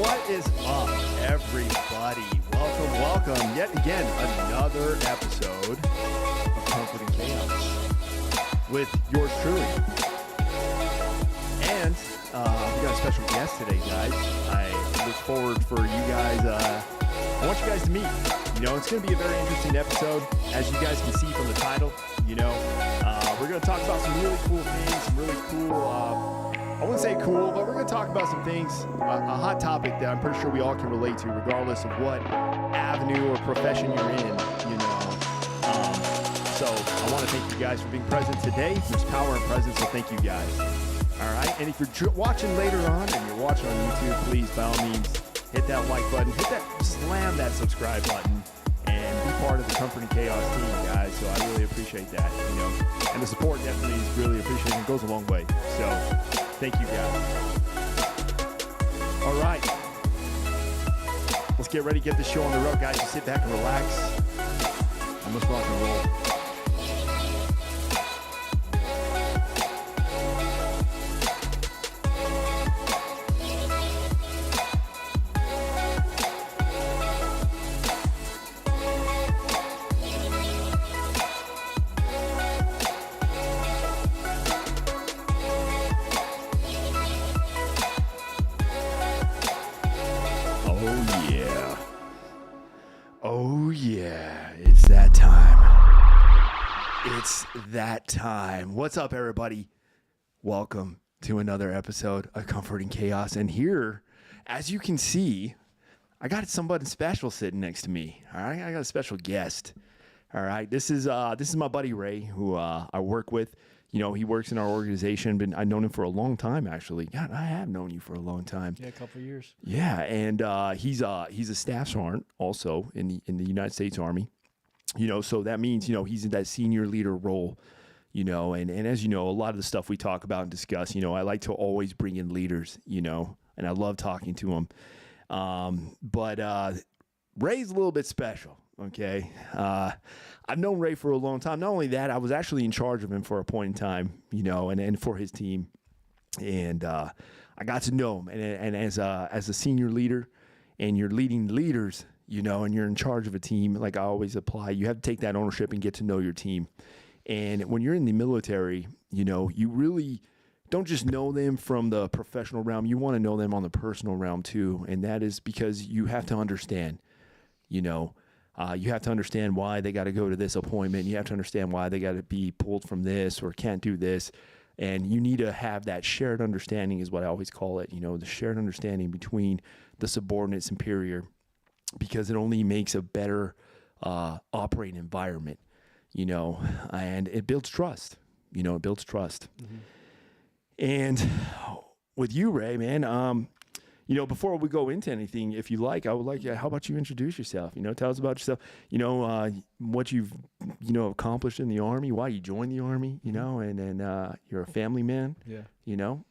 What is up, everybody? Welcome yet again, another episode of Comfort and Chaos with yours truly. And we got a special guest today, guys. I look forward for you guys. I want you guys to meet. It's going to be a very interesting episode. As you guys can see from the title, we're going to talk about some really cool things, some really cool, I wouldn't say cool, but we're going to talk about some things, a hot topic that I'm pretty sure we all can relate to, regardless of what avenue or profession you're in, So I want to thank you guys for being present today. There's power in presence, so thank you guys. All right, and if you're watching later on and you're watching on YouTube, please, by all means, hit that like button, slam that subscribe button, and be part of the Comfort and Chaos team, guys. So I really appreciate that, And the support definitely is really appreciated. It goes a long way. So thank you, guys. All right. Let's get ready to get this show on the road, guys. Just sit back and relax. And let's rock and roll. That time. What's up, everybody? Welcome to another episode of Comfort and Chaos. And here, as you can see, I got somebody special sitting next to me. All right, I got a special guest. All right, this is my buddy Ray, who I work with. He works in our organization. I've known him for a long time, actually. God, I have known you for a long time. Yeah, a couple of years. Yeah, and he's a staff sergeant also in the United States Army. So that means, he's in that senior leader role, and as a lot of the stuff we talk about and discuss, I like to always bring in leaders, and I love talking to them. But Ray's a little bit special, okay? I've known Ray for a long time. Not only that, I was actually in charge of him for a point in time, and for his team. And I got to know him. And as a senior leader, and you're leading leaders, and you're in charge of a team, like I always apply, you have to take that ownership and get to know your team. And when you're in the military, you really don't just know them from the professional realm. You want to know them on the personal realm too. And that is because you have to understand, you have to understand why they got to go to this appointment. You have to understand why they got to be pulled from this or can't do this. And you need to have that shared understanding is what I always call it, the shared understanding between the subordinate superior, because it only makes a better operating environment, and it builds trust, Mm-hmm. And with you, Ray, man, before we go into anything, if you like, I would like, how about you introduce yourself? Tell us about yourself, what you've, accomplished in the Army, why you joined the Army, and you're a family man, yeah,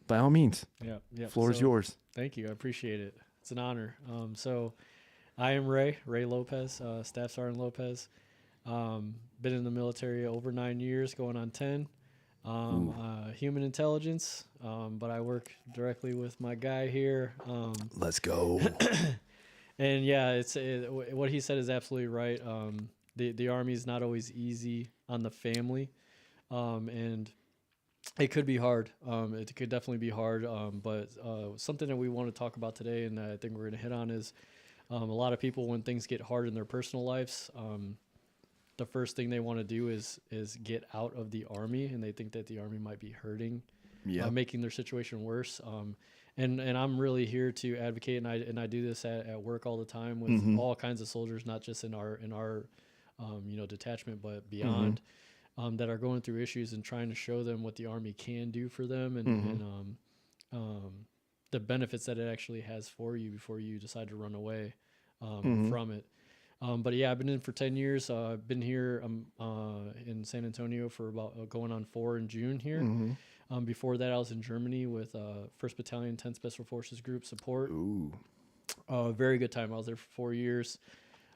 by all means, yeah. Floor is yours. Thank you. I appreciate it. It's an honor. So I am Ray Lopez, Staff Sergeant Lopez. Been in the military over 9 years, going on 10. Human intelligence, but I work directly with my guy here. Let's go. And yeah, what he said is absolutely right. The Army is not always easy on the family, and it could be hard. It could definitely be hard. But something that we want to talk about today, and I think we're going to hit on, is a lot of people, when things get hard in their personal lives, the first thing they want to do is get out of the Army, and they think that the Army might be hurting, making their situation worse. And I'm really here to advocate, and I do this at work all the time with Mm-hmm. all kinds of soldiers, not just in our detachment, but beyond, that are going through issues, and trying to show them what the Army can do for them, and the benefits that it actually has for you before you decide to run away from it. But yeah, I've been in for 10 years. I've been here in San Antonio for about going on 4 in June here. Mm-hmm. Before that, I was in Germany with 1st Battalion, 10th Special Forces Group support. Ooh. Very good time. I was there for 4 years,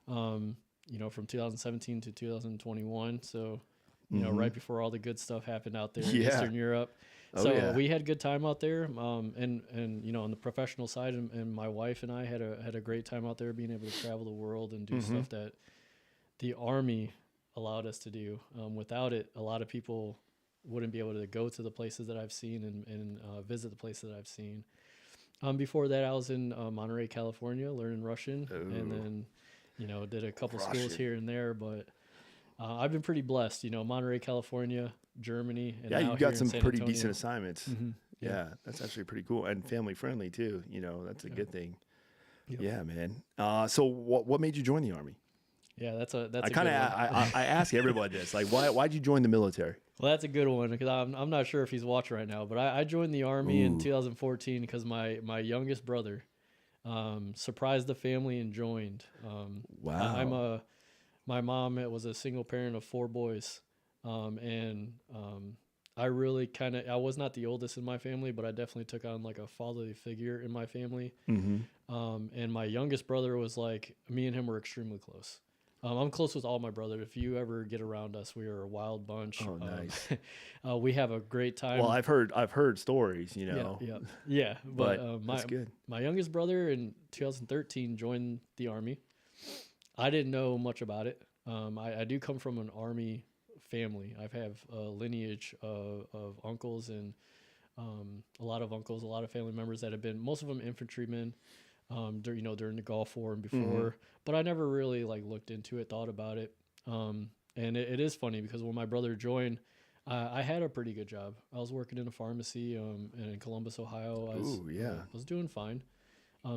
from 2017 to 2021. So, right before all the good stuff happened out there in Eastern Europe. Oh So yeah. we had good time out there, and you know, on the professional side, and my wife and I had a great time out there, being able to travel the world and do Mm-hmm. stuff that the Army allowed us to do. Without it, a lot of people wouldn't be able to go to the places that I've seen and visit the places that I've seen. Before that, I was in Monterey, California, learning Russian, and Oh, then, you know, did a couple schools Russian. here and there. But I've been pretty blessed. You know, Monterey, California, Germany, and Yeah, now you here got in some San pretty decent Antonio. assignments. Yeah. Yeah, that's actually pretty cool and family friendly too. You know, that's a Yeah. good thing. Yep. Yeah, man. So what made you join the army? Yeah, that's I a kind good of one. I ask everybody this, like, why'd you join the military? Well, that's a good one because I'm not sure if he's watching right now, but I joined the Army in Ooh, 2014 because my youngest brother surprised the family and joined. I'm wow. my mom was a single parent of four boys, and I really I was not the oldest in my family, but I definitely took on like a fatherly figure in my family. Mm-hmm. And my youngest brother was like, me and him were extremely close. I'm close with all my brothers. If you ever get around us, we are a wild bunch. Oh, nice. We have a great Well, time. I've heard stories, you Yeah, know, yeah, yeah. But but that's good. my youngest brother in 2013 joined the Army. I didn't know much about it. I do come from an Army family. I have a lineage of uncles and a lot of uncles, a lot of family members that have been, most of them infantrymen, you know, during the Gulf War and Mm-hmm. before. But I never really like looked into it, thought about it. And it is funny because when my brother joined, I had a pretty good job. I was working in a pharmacy in Columbus, Ohio. Ooh, yeah. Was doing fine.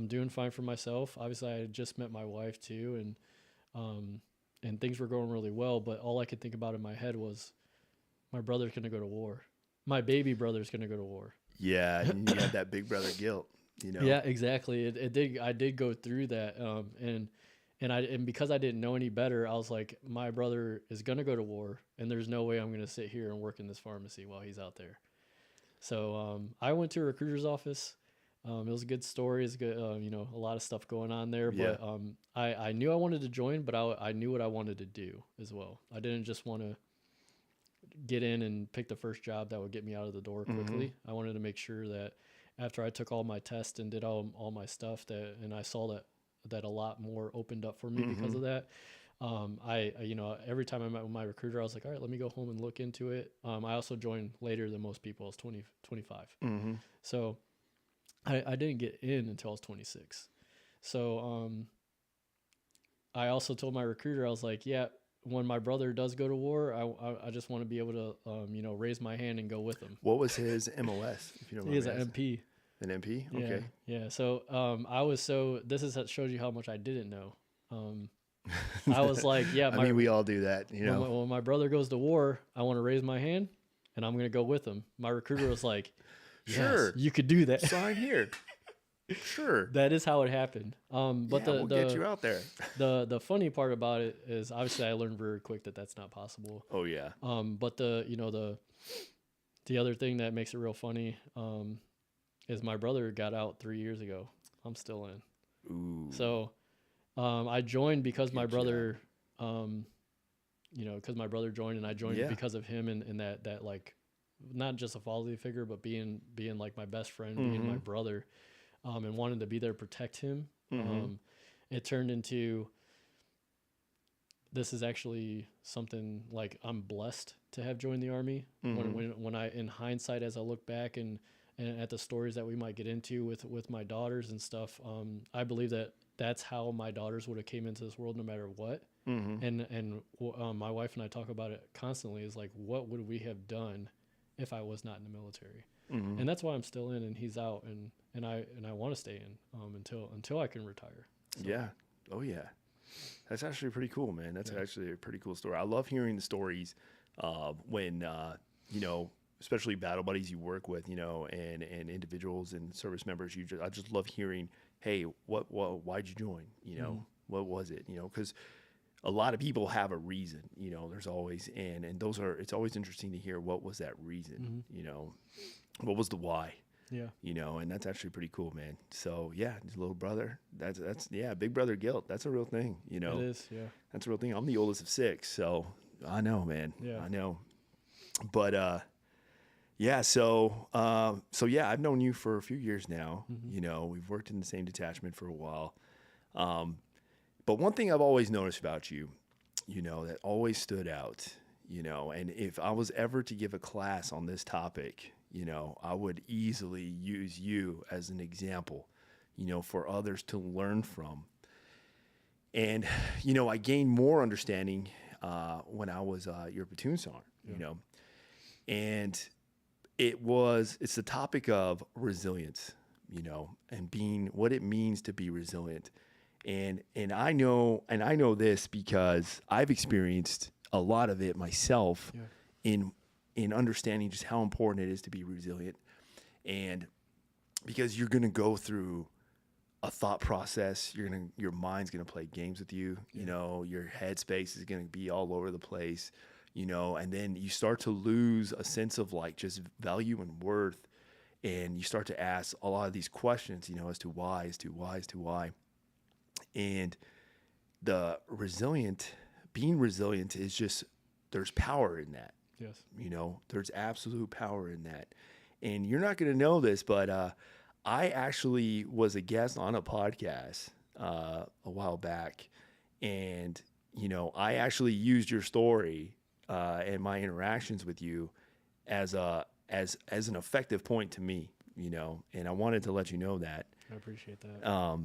Doing fine for myself. Obviously, I had just met my wife too, um, and things were going really well. But all I could think about in my head was my brother's gonna go to war. My baby brother's gonna go to war. Yeah, and you had that big brother guilt, you know. Yeah, exactly. It did. I did go through that, and because I didn't know any better, I was like, my brother is gonna go to war, and there's no way I'm gonna sit here and work in this pharmacy while he's out there. So I went to a recruiter's office. It was a good story. It's good, you know, a lot of stuff going on there. Yeah. But I knew I wanted to join, but I knew what I wanted to do as well. I didn't just want to get in and pick the first job that would get me out of the door Mm-hmm. quickly. I wanted to make sure that after I took all my tests and did all my stuff that, and I saw that a lot more opened up for me because Mm-hmm. of that. You know, every time I met with my recruiter, I was like, all right, let me go home and look into it. I also joined later than most people. I was 25. Mm-hmm. So I didn't get in until I was 26. So I also told my recruiter, I was like, yeah, when my brother does go to war, I just want to be able to, you know, raise my hand and go with him. What was his MOS, if you don't He mind is me an asking? MP. An MP? Yeah, Okay. yeah. So this shows you how much I didn't know. Um, I was like, yeah, I mean, we all do that, you know. when my brother goes to war, I want to raise my hand and I'm going to go with him. My recruiter was like, yes, Sure. you could do that. Sign here. Sure. That is how it happened. But Yeah, we'll get you out there. the funny part about it is obviously I learned very quick that that's not possible. Oh yeah. But you know, the other thing that makes it real funny, is my brother got out 3 years ago. I'm still in. Ooh. So, I joined because my Good job. brother, you know, because my brother joined, and I joined Yeah. because of him, and that like, not just a fatherly figure, but being like my best friend, being my Mm-hmm. brother, and wanting to be there to protect him. Mm-hmm. It turned into, this is actually something like I'm blessed to have joined the Army. Mm-hmm. When I, in hindsight, as I look back and at the stories that we might get into with my daughters and stuff, I believe that that's how my daughters would have came into this world no matter what. Mm-hmm. And my wife and I talk about it constantly, is like, what would we have done if I was not in the military? Mm-hmm. And that's why I'm still in and he's out, and I want to stay in until I can retire. So, Yeah. Oh yeah. That's actually pretty cool, man. That's Yeah. actually a pretty cool story. I love hearing the stories when you know, especially battle buddies you work with, you know, and individuals and service members. I just love hearing, hey, why'd you join? You know, what was it? You know, because a lot of people have a reason. You know, there's always and those are. It's always interesting to hear what was that reason. You know, what was the why? Yeah. You know, and that's actually pretty cool, man. So yeah, his little brother, that's yeah, big brother guilt. That's a real thing, you know. It is. Yeah. That's a real thing. I'm the oldest of 6, so I know, man. Yeah. I know. But Yeah. So yeah, I've known you for a few years now. Hmm. You know, we've worked in the same detachment for a while. Um, but one thing I've always noticed about you, you know, that always stood out, you know, and if I was ever to give a class on this topic, you know, I would easily use you as an example, you know, for others to learn from. And, you know, I gained more understanding when I was your platoon sergeant, Yeah. you know, and it's the topic of resilience, you know, and being what it means to be resilient. And I know this because I've experienced a lot of it myself Yeah. in in understanding just how important it is to be resilient. And because you're going to go through a thought process, your mind's going to play games with you, you Yeah. know, your headspace is going to be all over the place, you know, and then you start to lose a sense of like just value and worth, and you start to ask a lot of these questions, you know, as to why, as to why, as to why. And the resilient, being resilient is just, there's power in that. Yes. You know, there's absolute power in that. And you're not going to know this, but I actually was a guest on a podcast a while back. And, you know, I actually used your story and my interactions with you as an effective point to me, you know, and I wanted to let you know that. I appreciate that.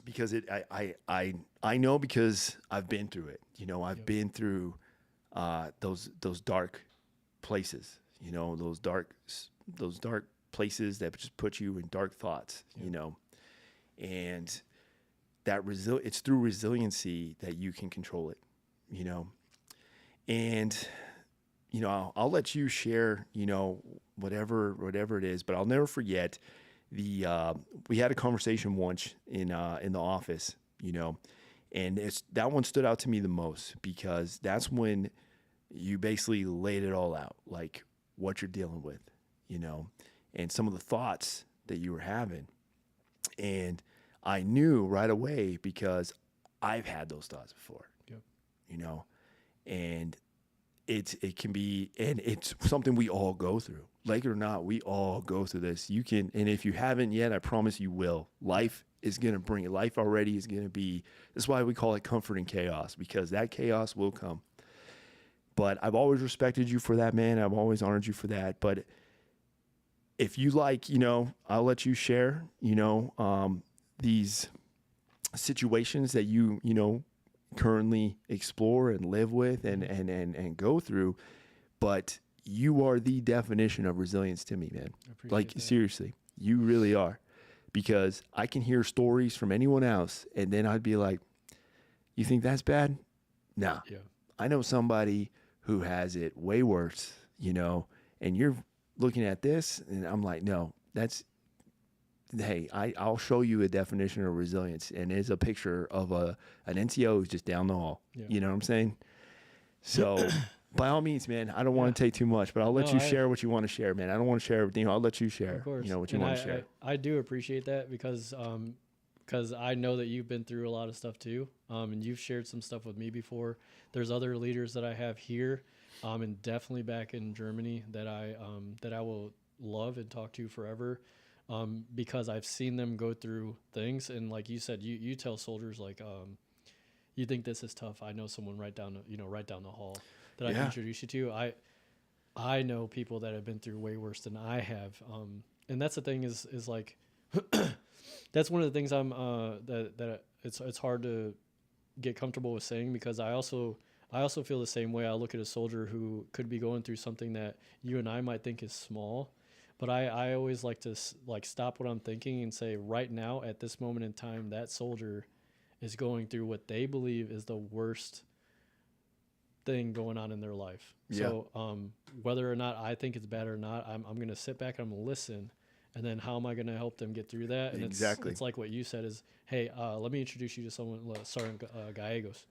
Because I know because I've been through it. You know, I've Yep. been through those dark places. You know, those dark places that just put you in dark thoughts. Yep. You know, and it's through resiliency that you can control it. You know, and you know I'll let you share. You know, whatever it is, but I'll never forget the we had a conversation once in the office, you know, and it's that one stood out to me the most because that's when you basically laid it all out, like what you're dealing with, you know, and some of the thoughts that you were having. And I knew right away because I've had those thoughts before, Yep. you know, and it can be, and it's something we all go through, like it or not, we all go through this. You can, and if you haven't yet, I promise you will. Life is going to bring it. Life already is going to be, that's why we call it comfort in chaos, because that chaos will come. But I've always respected you for that, man. I've always honored you for that. But if you like, you know, I'll let you share, you know, these situations that you know, currently explore and live with and go through. But you are the definition of resilience to me, man. I Like, appreciate that. seriously, you really are. Because I can hear stories from anyone else, and then I'd be like, you think that's bad? Nah. Yeah. I know somebody who has it way worse, you know, and you're looking at this, and I'm like, no, hey, I'll show you a definition of resilience, and it's a picture of an NCO who's just down the hall. Yeah. You know what I'm saying? So, by all means, man, I don't want to take too much, but I'll let No, you share what you want to share, man. I don't want to share everything. I'll let you share, Of course. you know, what you And want to share. I do appreciate that because I know that you've been through a lot of stuff too. And you've shared some stuff with me before. There's other leaders that I have here, and definitely back in Germany that I will love and talk to forever. Because I've seen them go through things, and like you said, you tell soldiers like, you think this is tough. I know someone right down the hall that I can Yeah. introduce you to. I know people that have been through way worse than I have. And that's the thing is like, that's one of the things that it's hard to get comfortable with saying, because I also feel the same way. I look at a soldier who could be going through something that you and I might think is small, but I always like to like stop what I'm thinking and say, right now at this moment in time, that soldier is going through what they believe is the worst thing going on in their life. Yeah. So whether or not I think it's bad or not, I'm going to sit back and I'm going to listen. And then how am I going to help them get through that? And Exactly. it's like what you said is, hey, let me introduce you to someone, Sergeant Gallegos.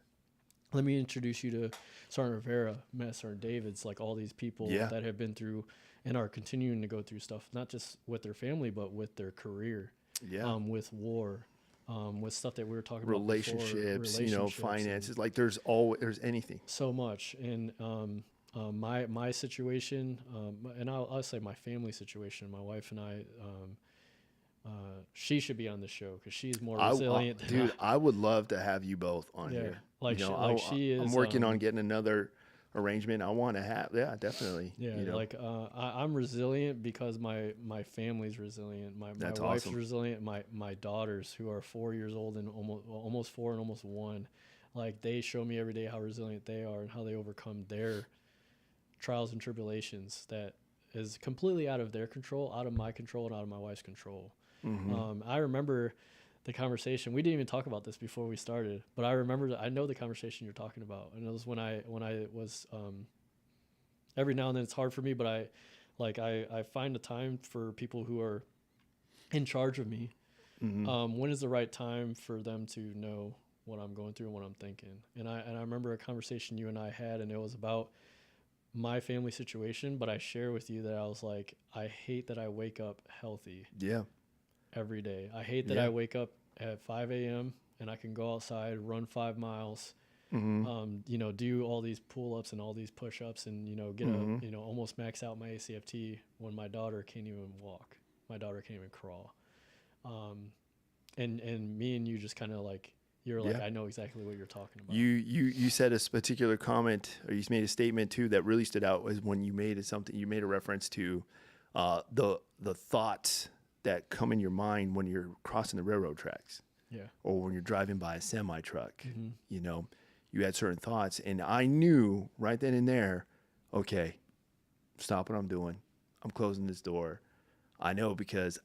Let me introduce you to Sergeant Rivera, Master David's, like all these people Yeah. that have been through and are continuing to go through stuff, not just with their family, but with their career, Yeah. with war, with stuff that we were talking about before, Relationships, you know, relationships and finances. Like there's anything. so much. And my situation, and I'll say my family situation. My wife and I, she should be on the show because she's more resilient than Dude, I would love to have you both on yeah, here. like You know, she I'm is. working on getting another arrangement. I want to have, yeah, definitely. Yeah, You know, like I'm resilient because my family's resilient. My that's wife's awesome. resilient. My daughters, who are 4 years old and almost four and almost one, like they show me every day how resilient they are and how they overcome their trials and tribulations that is completely out of their control, out of my control, and out of my wife's control. Hmm. I remember the conversation. We didn't even talk about this before we started, but I know the conversation you're talking about, and it was when I was every now and then it's hard for me, but I find a time for people who are in charge of me. Hmm. When is the right time for them to know what I'm going through and what I'm thinking? And I remember a conversation you and I had, and it was about my family situation, but I share with you that I was like, I hate that I wake up healthy Yeah. every day. I hate that Yeah. I wake up at 5 a.m. and I can go outside, run 5 miles, Hmm. do all these pull-ups and all these push-ups and, get Hmm. almost max out my ACFT when my daughter can't even walk. My daughter can't even crawl. And me and you just kind of like, you're like, Yeah. I know exactly what you're talking about. You said a particular comment, or you made a statement too that really stood out, was when you made a reference to the thoughts that come in your mind when you're crossing the railroad tracks, Yeah. or when you're driving by a semi truck. Mm-hmm. You know, you had certain thoughts, and I knew right then and there, okay, stop what I'm doing. I'm closing this door. I know because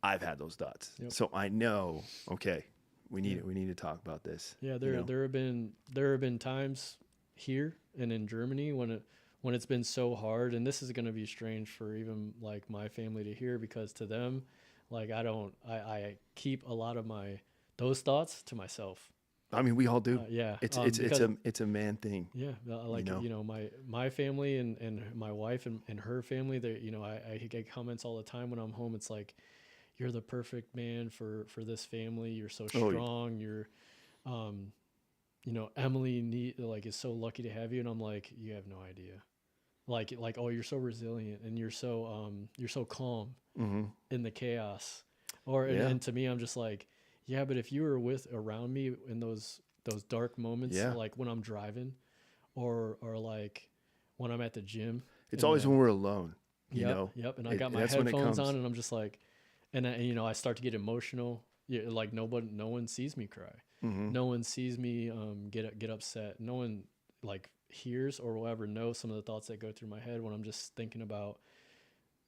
I've had those thoughts, Yep. so I know. Okay, we need Yeah. it. We need to talk about this. Yeah, you know? there have been times here and in Germany when it's been so hard, and this is going to be strange for even like my family to hear because to them, like I keep a lot of those thoughts to myself. I mean, we all do. Yeah, It's because it's a man thing. yeah, You like know. my family and my wife and her family, they I get comments all the time when I'm home. It's like, you're the perfect man for this family. You're so Oh, yeah. strong. You're um Emily is so lucky to have you, and I'm like, you have no idea. Oh, you're so resilient and you're so calm Mm-hmm. in the chaos. Or Yeah. and to me, I'm just like, yeah, but if you were around me in those dark moments, Yeah. like when I'm driving, or like when I'm at the gym, It's in always the when we're alone. You yep, know. yep, and I got my That's when it headphones on, comes. and I'm just like, I start to get emotional. Yeah, like no one sees me cry. Mm-hmm. No one sees me get upset. No one like hears or will ever know some of the thoughts that go through my head when I'm just thinking about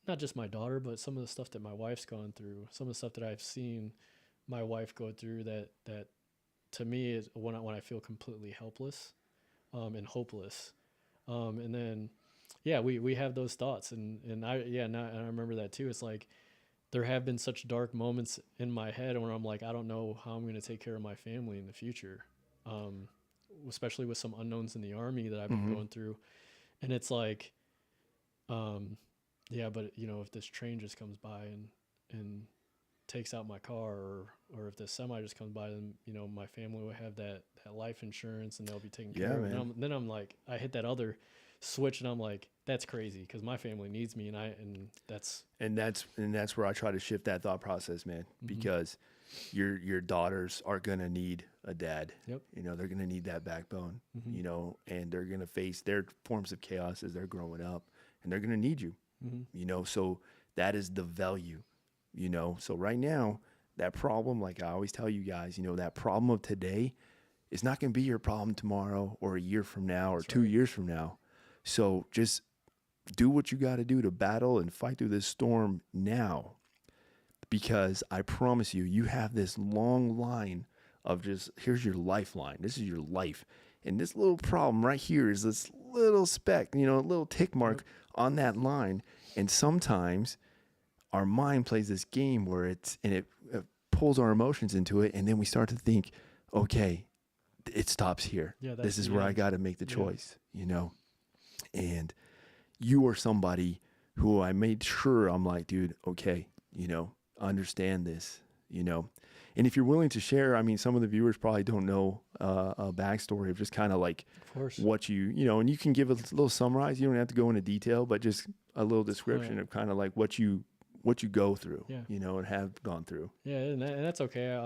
not just my daughter, but some of the stuff that my wife's gone through, some of the stuff that I've seen my wife go through that to me is when I feel completely helpless and hopeless. And then yeah, we have those thoughts and and I remember that too. It's like there have been such dark moments in my head where I'm like, I don't know how I'm going to take care of my family in the future, um, especially with some unknowns in the army that I've been Mm-hmm. going through. And it's like, um, yeah, but if this train just comes by and takes out my car, or if the semi just comes by, then my family will have that life insurance and they'll be taken Yeah, care of. And man. then I'm like, I hit that other switch, and I'm like, that's crazy because my family needs me, and that's And that's where I try to shift that thought process, man, mm-hmm. because your daughters are gonna need a dad. Yep. You know, they're gonna need that backbone. Mm-hmm. You know, and they're gonna face their forms of chaos as they're growing up, and they're gonna need you. Mm-hmm. You know, so that is the value. You know, so right now, that problem, like I always tell you guys, that problem of today is not gonna be your problem tomorrow or a year from now or That's 2 years from now. So just do what you got to do to battle and fight through this storm now, because I promise you, you have this long line of just, here's your lifeline. This is your life. And this little problem right here is this little speck, a little tick mark on that line. And sometimes our mind plays this game where it pulls our emotions into it. And then we start to think, okay, it stops here. Yeah, that's This is the where I end. got to make the Yeah. choice, and you are somebody who I made sure I'm like, dude, okay, understand this, you know. And if you're willing to share, I mean, some of the viewers probably don't know a backstory of just kind of like Of course. what you know, and you can give a little summarize. You don't have to go into detail, but just a little description Right. of kind of like what you go through, Yeah. you know, and have gone through. Yeah, and that's okay.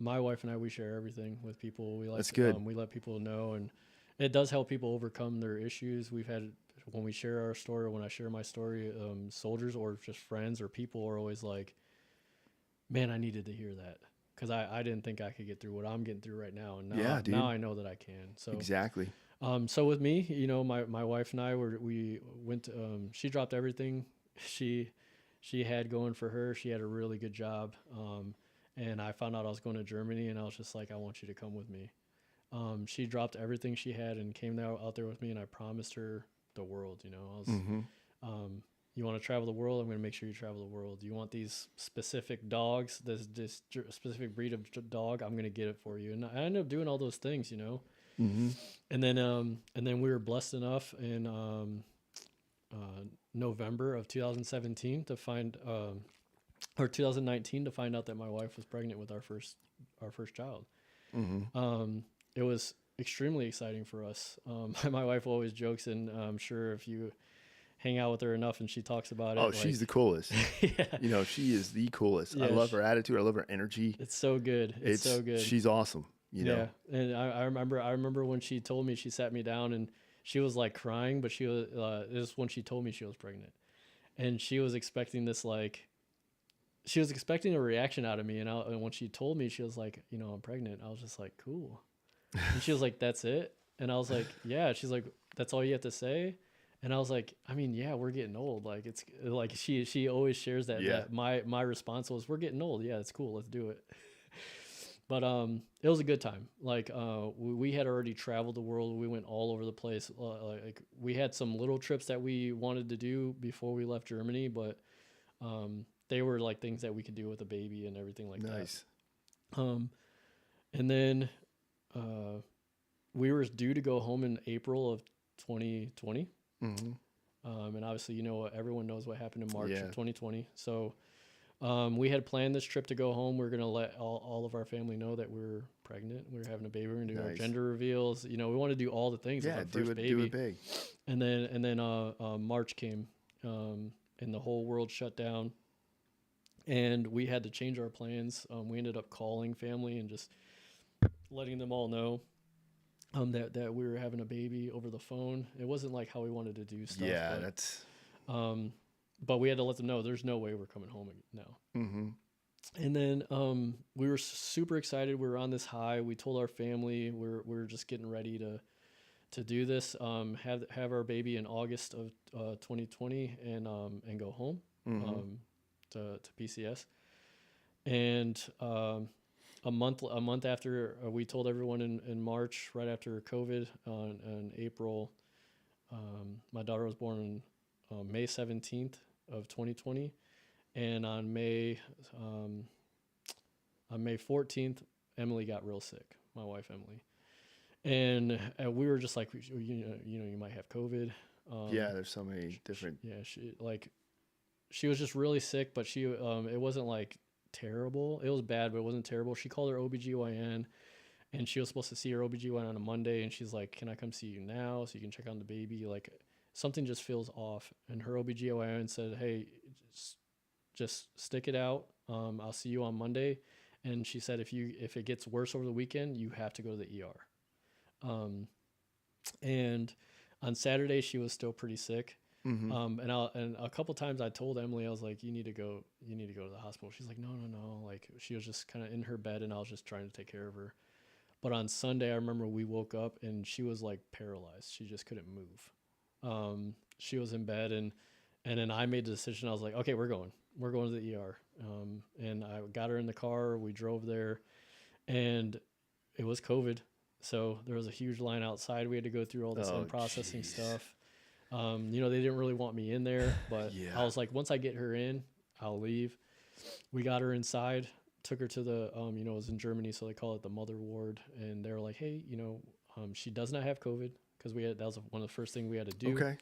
My wife and I, we share everything with people. We like That's good. we let people know, and it does help people overcome their issues. We've had when we share our story, when I share my story, soldiers or just friends or people are always like, "Man, I needed to hear that." Because I didn't think I could get through what I'm getting through right now, and Yeah, dude. now I know that I can. So Exactly. so with me, you know, my wife and I we went to, she dropped everything she she had going for her. She had a really good job. And I found out I was going to Germany, and I was just like, I want you to come with me. She dropped everything she had and came out there with me, and I promised her the world. You know, I was, Mm-hmm. you want to travel the world? I'm going to make sure you travel the world. You want these specific dogs, specific breed of dog? I'm going to get it for you. And I ended up doing all those things, you know. Mm-hmm. And then we were blessed enough in November of 2017 to find, or 2019 to find out that my wife was pregnant with our first child. Mm-hmm. It was extremely exciting for us. My wife always jokes, and I'm sure if you hang out with her enough and she talks about it. Oh, she's the coolest. Yeah. You know, she is the coolest. Yeah, I love her attitude. I love her energy. It's so good. It's so good. She's awesome. You know. Yeah. And I remember when she told me, she sat me down and she was like crying, but she was, this is when she told me she was pregnant, and she was expecting this, like, she was expecting a reaction out of me. And when she told me, she was like, you know, I'm pregnant. I was just like, cool. And she was like, that's it. And I was like, yeah. She's like, that's all you have to say. And I was like, I mean, yeah, we're getting old. Like, it's like, she always shares that, Yeah. that my response was, we're getting old. Yeah, it's cool. Let's do it. But it was a good time. Like, we had already traveled the world. We went all over the place. Like, we had some little trips that we wanted to do before we left Germany, but they were like things that we could do with a baby and everything like Nice. that. And then we were due to go home in April of 2020. Mm-hmm. And obviously, you know, everyone knows what happened in March Yeah. of 2020. So we had planned this trip to go home. We are going to let all of our family know that we were pregnant. We were having a baby. We were going to do our Nice. gender reveals. You know, we want to do all the things with Yeah, our first baby. do it big. And then March came, and the whole world shut down, and we had to change our plans. We ended up calling family and just letting them all know that we were having a baby over the phone. It wasn't like how we wanted to do stuff. Yeah, but, that's. but we had to let them know there's no way we're coming home now. Mm-hmm. And then we were super excited. We were on this high. We told our family we're just getting ready to do this. Have our baby in August of 2020 and go home Mm-hmm. to PCS. And a month after we told everyone in March, right after COVID, in April, my daughter was born on May 17th of 2020, and on May 14th, Emily got real sick. My wife Emily, and we were just like, you know, you might have COVID. Yeah, there's so many different. Yeah, she was just really sick, but it wasn't like terrible. It was bad, but it wasn't terrible. She called her OBGYN, and she was supposed to see her OBGYN on a Monday, and she's like, can I come see you now so you can check on the baby? Like, something just feels off. And her OBGYN said, hey, just stick it out. I'll see you on Monday. And she said, if it gets worse over the weekend, you have to go to the ER. And on Saturday, she was still pretty sick. Mm-hmm. And a couple times I told Emily, I was like, you need to go to the hospital. She's like, no. Like, she was just kind of in her bed, and I was just trying to take care of her. But on Sunday, I remember we woke up and she was like paralyzed. She just couldn't move. She was in bed, and then I made the decision. I was like, okay, we're going to the ER. And I got her in the car. We drove there, and it was COVID. So there was a huge line outside. We had to go through all this processing stuff. You know, they didn't really want me in there, but Yeah. I was like, once I get her in, I'll leave. We got her inside, took her to the, you know, it was in Germany, so they call it the mother ward. And they were like, hey, you know, she does not have COVID, because that was one of the first things we had to do. Okay.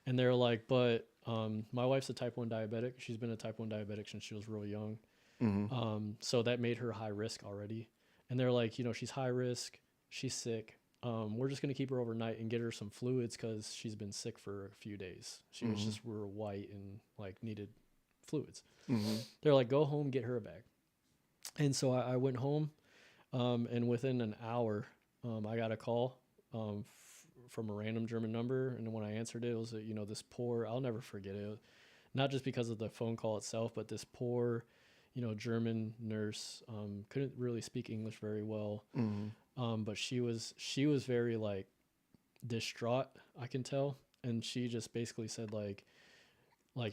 And they're like, but my wife's a type 1 diabetic. She's been a type 1 diabetic since she was real young. So that made her high risk already. And they're like, she's high risk, she's sick. We're just going to keep her overnight and get her some fluids because she's been sick for a few days. She was just real white and like needed fluids. They're like, go home, get her a bag. And so I went home, and within an hour, I got a call from a random German number. And when I answered it, it was, this poor, I'll never forget it. Not just because of the phone call itself, but this poor, German nurse couldn't really speak English very well. But she was very like distraught, I can tell. And she just basically said like,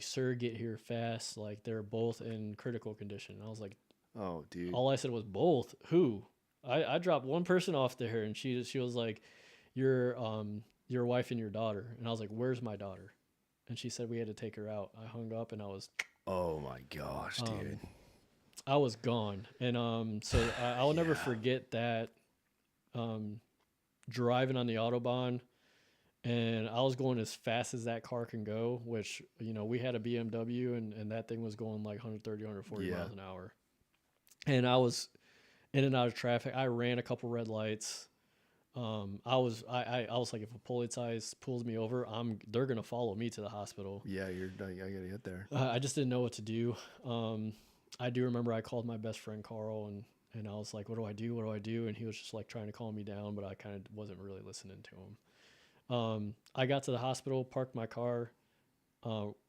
sir, get here fast. Like they're both in critical condition. And I was like, Oh, dude. all I said was both. Who? I dropped one person off to her, and she was like, your wife and your daughter. And I was like, where's my daughter? And she said we had to take her out. I hung up and I was, Oh my gosh, dude. I was gone. And so I'll never forget that. Driving on the Autobahn, and I was going as fast as that car can go, which, we had a BMW, and that thing was going like 130, 140 miles an hour. And I was in and out of traffic. I ran a couple red lights. I was like, if a Polizei pulls me over, they're going to follow me to the hospital. Yeah, I got to get there. I just didn't know what to do. I do remember I called my best friend Carl, and I was like, what do I do? What do I do? And he was just like trying to calm me down, but I kind of wasn't really listening to him. I got to the hospital, parked my car,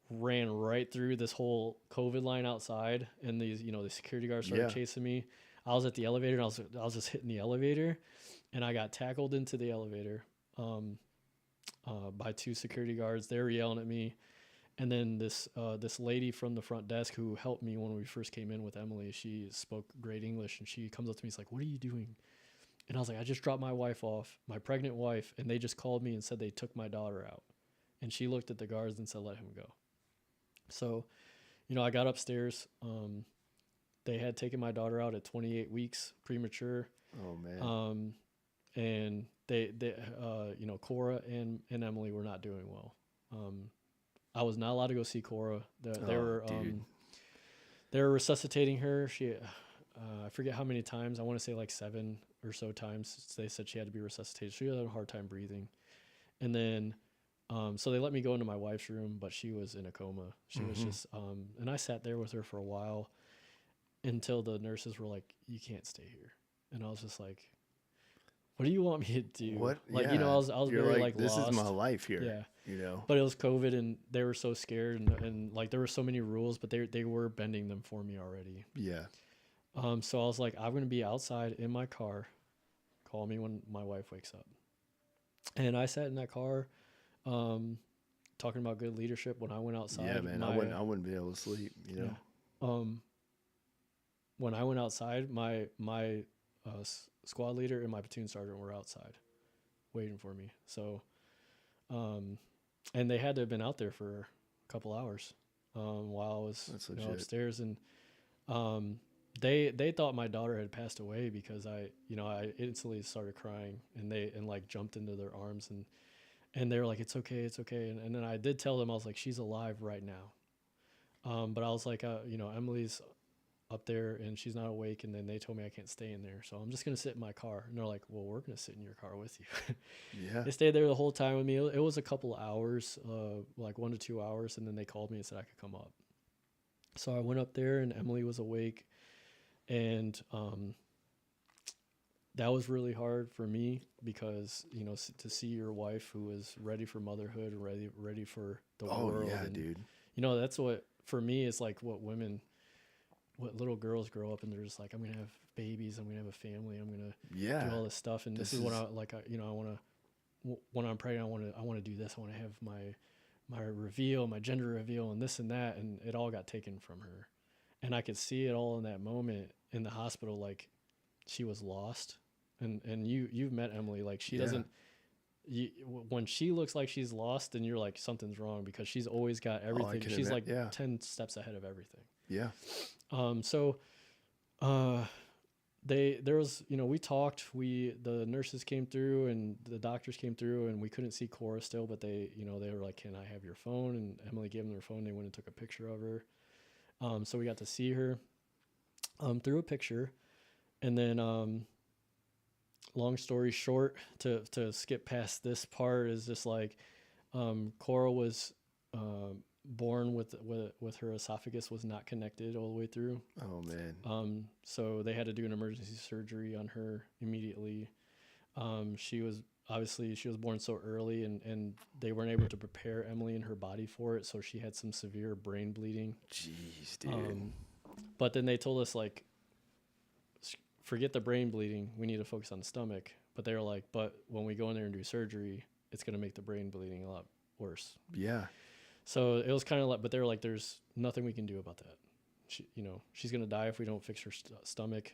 ran right through this whole COVID line outside, and these, the security guards started chasing me. I was at the elevator, and I was just hitting the elevator, and I got tackled into the elevator by two security guards. They were yelling at me. And then this lady from the front desk who helped me when we first came in with Emily, she spoke great English, and she comes up to me, she's like, what are you doing? And I was like, I just dropped my wife off, my pregnant wife, and they just called me and said they took my daughter out. And she looked at the guards and said, let him go. So, I got upstairs. They had taken my daughter out at 28 weeks premature. Oh man. And they Cora and Emily were not doing well. I was not allowed to go see Cora. They were resuscitating her. She, I forget how many times. I want to say like 7 or so times. They said she had to be resuscitated. She had a hard time breathing. And then, so they let me go into my wife's room, but she was in a coma. She was just, and I sat there with her for a while until the nurses were like, you can't stay here. And I was just like, what do you want me to do? What? Like, I was You're very like this lost. is my life here. Yeah. But it was COVID, and they were so scared, and like there were so many rules, but they were bending them for me already. Yeah. So I was like, I'm going to be outside in my car. Call me when my wife wakes up. And I sat in that car, talking about good leadership. When I went outside, Yeah, man, I wouldn't be able to sleep, Yeah. When I went outside, my squad leader and my platoon sergeant were outside waiting for me. So, and they had to have been out there for a couple hours while I was upstairs. And they thought my daughter had passed away because I instantly started crying, and they like jumped into their arms, and they were like, it's okay. And then I did tell them, I was like, she's alive right now. But I was like, Emily's up there and she's not awake, and then they told me I can't stay in there, so I'm just gonna sit in my car. And they're like, well, we're gonna sit in your car with you. Yeah. They stayed there the whole time with me. It was a couple hours, like 1 to 2 hours, and then they called me and said I could come up. So I went up there, and Emily was awake, and that was really hard for me because to see your wife who was ready for motherhood, ready for the world. Oh yeah, and, dude. That's what for me is like what little girls grow up, and they're just like, I'm gonna have babies, I'm gonna have a family, I'm gonna do all this stuff, and this is what I want to. When I'm pregnant, I want to do this. I want to have my reveal, my gender reveal, and this and that, and it all got taken from her, and I could see it all in that moment in the hospital. Like she was lost, and you've met Emily. Like she doesn't. When she looks like she's lost, then you're like, something's wrong, because she's always got everything. She's 10 steps ahead of everything. Yeah. There was, we talked, the nurses came through and the doctors came through, and we couldn't see Cora still, but they were like, can I have your phone? And Emily gave them their phone. They went and took a picture of her. So we got to see her. through a picture. And then, long story short, to skip past this part is just like, Cora was, born with her esophagus was not connected all the way through. Oh man. So they had to do an emergency surgery on her immediately. She was she was born so early, and they weren't able to prepare Emily and her body for it, so she had some severe brain bleeding. Jeez, dude. But then they told us, like, forget the brain bleeding, we need to focus on the stomach. But they were like, but when we go in there and do surgery, it's going to make the brain bleeding a lot worse. Yeah. So it was kind of like, but they were like, there's nothing we can do about that. She's going to die if we don't fix her stomach.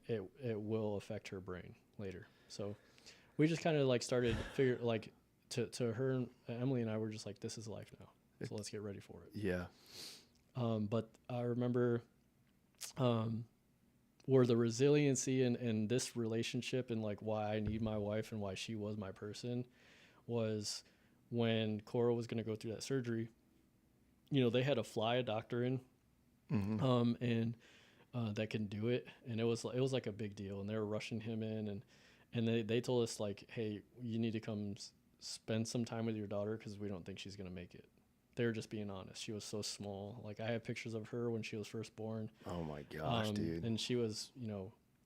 It will affect her brain later. So we just kind of like started figure like to her, Emily and I were just like, this is life now. So let's get ready for it. Yeah. But I remember, where the resiliency in this relationship and like why I need my wife and why she was my person was when Cora was going to go through that surgery. They had to fly a doctor in, and that can do it, and it was like a big deal, and they were rushing him in, and they told us like, hey, you need to come spend some time with your daughter because we don't think she's going to make it. They were just being honest. She was so small. Like, I have pictures of her when she was first born. Oh my gosh, dude. And she was,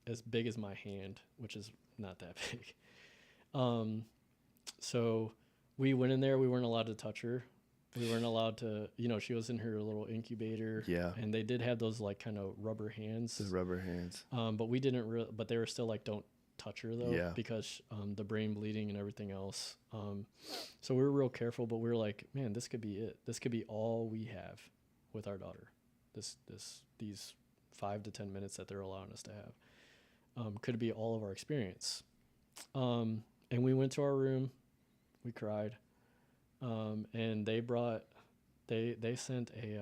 as big as my hand, which is not that big. So we went in there. We weren't allowed to touch her. We weren't allowed to, she was in her little incubator. Yeah. And they did have those like kind of rubber hands. The rubber hands. But we didn't but they were still like, don't touch her though. Yeah. Because the brain bleeding and everything else. So we were real careful, but we were like, man, this could be it. This could be all we have with our daughter. These 5 to 10 minutes that they're allowing us to have. Could be all of our experience. And we went to our room. We cried. And they sent a,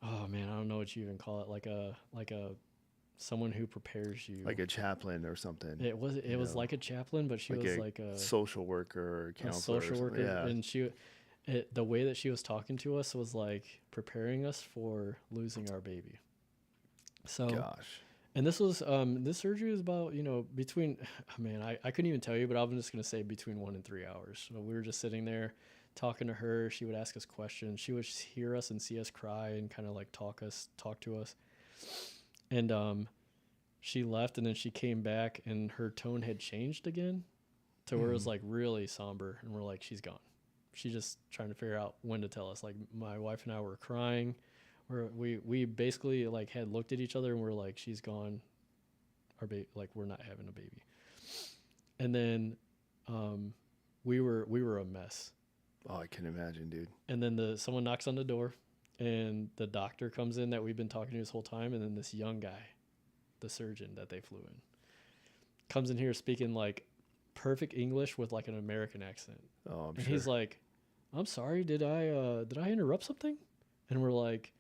oh man, I don't know what you even call it. Like a someone who prepares you. Like a chaplain or something. It was like a chaplain, but she like was a like a social worker or counselor. social worker. Yeah. And the way that she was talking to us was like preparing us for losing our baby. So, gosh. And this was, this surgery was about, between, man, I couldn't even tell you, but I'm just going to say between 1 and 3 hours. So we were just sitting there talking to her. She would ask us questions. She would hear us and see us cry and kind of like talk to us. And, she left, and then she came back, and her tone had changed again to where it was like really somber. And we're like, she's gone. She's just trying to figure out when to tell us. Like, my wife and I were crying. We basically like had looked at each other and we're like, she's gone. Our baby, like, we're not having a baby. And then, we were a mess. Oh, I can imagine, dude. And then someone knocks on the door, and the doctor comes in that we've been talking to this whole time. And then this young guy, the surgeon that they flew in, comes in here speaking like perfect English with like an American accent. Oh, I'm and sure. He's like, I'm sorry, did I interrupt something? And we're like,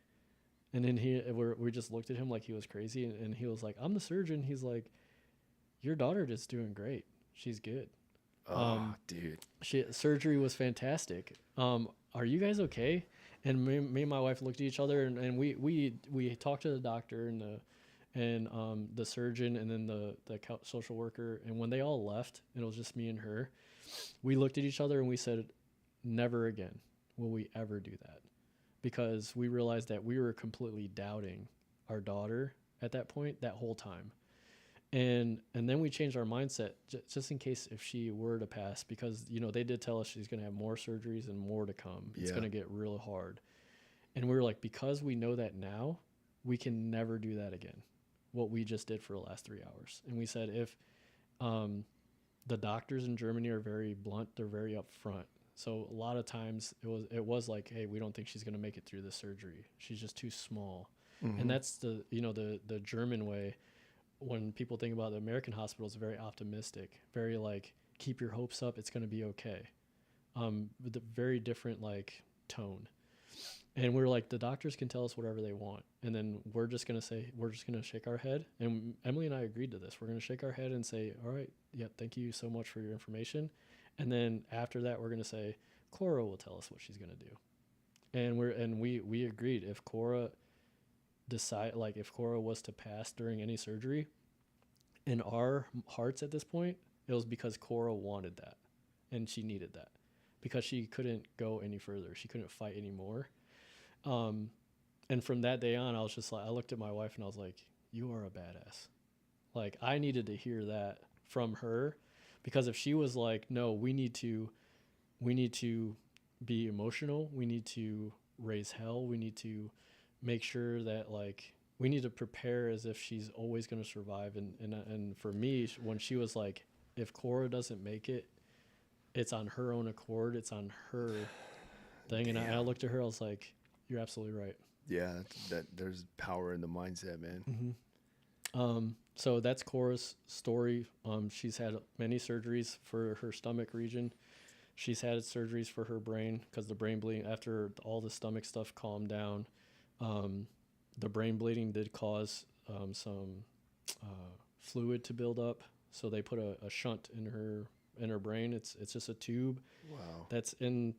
and then we just looked at him like he was crazy, and he was like, I'm the surgeon. He's like, your daughter is doing great. She's good. Oh, dude. Surgery was fantastic. Are you guys okay? And me and my wife looked at each other, and we talked to the doctor and the surgeon, and then the social worker. And when they all left, and it was just me and her, we looked at each other and we said, never again will we ever do that. Because we realized that we were completely doubting our daughter at that point, that whole time. And then we changed our mindset just in case if she were to pass, because, they did tell us she's going to have more surgeries and more to come. It's going to get real hard. And we were like, because we know that now, we can never do that again, what we just did for the last 3 hours. And we said, if the doctors in Germany are very blunt, they're very upfront. So a lot of times it was like, hey, we don't think she's going to make it through the surgery. She's just too small. Mm-hmm. And that's the German way. When people think about the American hospitals, very optimistic, very like, keep your hopes up, it's going to be okay. With a very different like tone. And we're like, the doctors can tell us whatever they want. And then we're just going to shake our head. And Emily and I agreed to this. We're going to shake our head and say, all right, yep, thank you so much for your information. And then after that, we're going to say, Cora will tell us what she's going to do. And we agreed. If Cora decide, like if Cora was to pass during any surgery, in our hearts at this point, it was because Cora wanted that and she needed that because she couldn't go any further. She couldn't fight anymore. Um, and from that day on, I was just like, I looked at my wife and I was like, you are a badass. Like, I needed to hear that from her, because if she was like, no, we need to be emotional, we need to raise hell, we need to make sure that, like, we need to prepare as if she's always going to survive. And for me, when she was like, if Cora doesn't make it, it's on her own accord, it's on her thing. And I Damn. looked at her, I was like, you're absolutely right. Yeah, that there's power in the mindset, man. So that's Cora's story. She's had many surgeries for her stomach region. She's had surgeries for her brain because the brain bleeding, after all the stomach stuff calmed down, um, the brain bleeding did cause some fluid to build up. So they put a shunt in her brain. It's just a tube Wow. that's in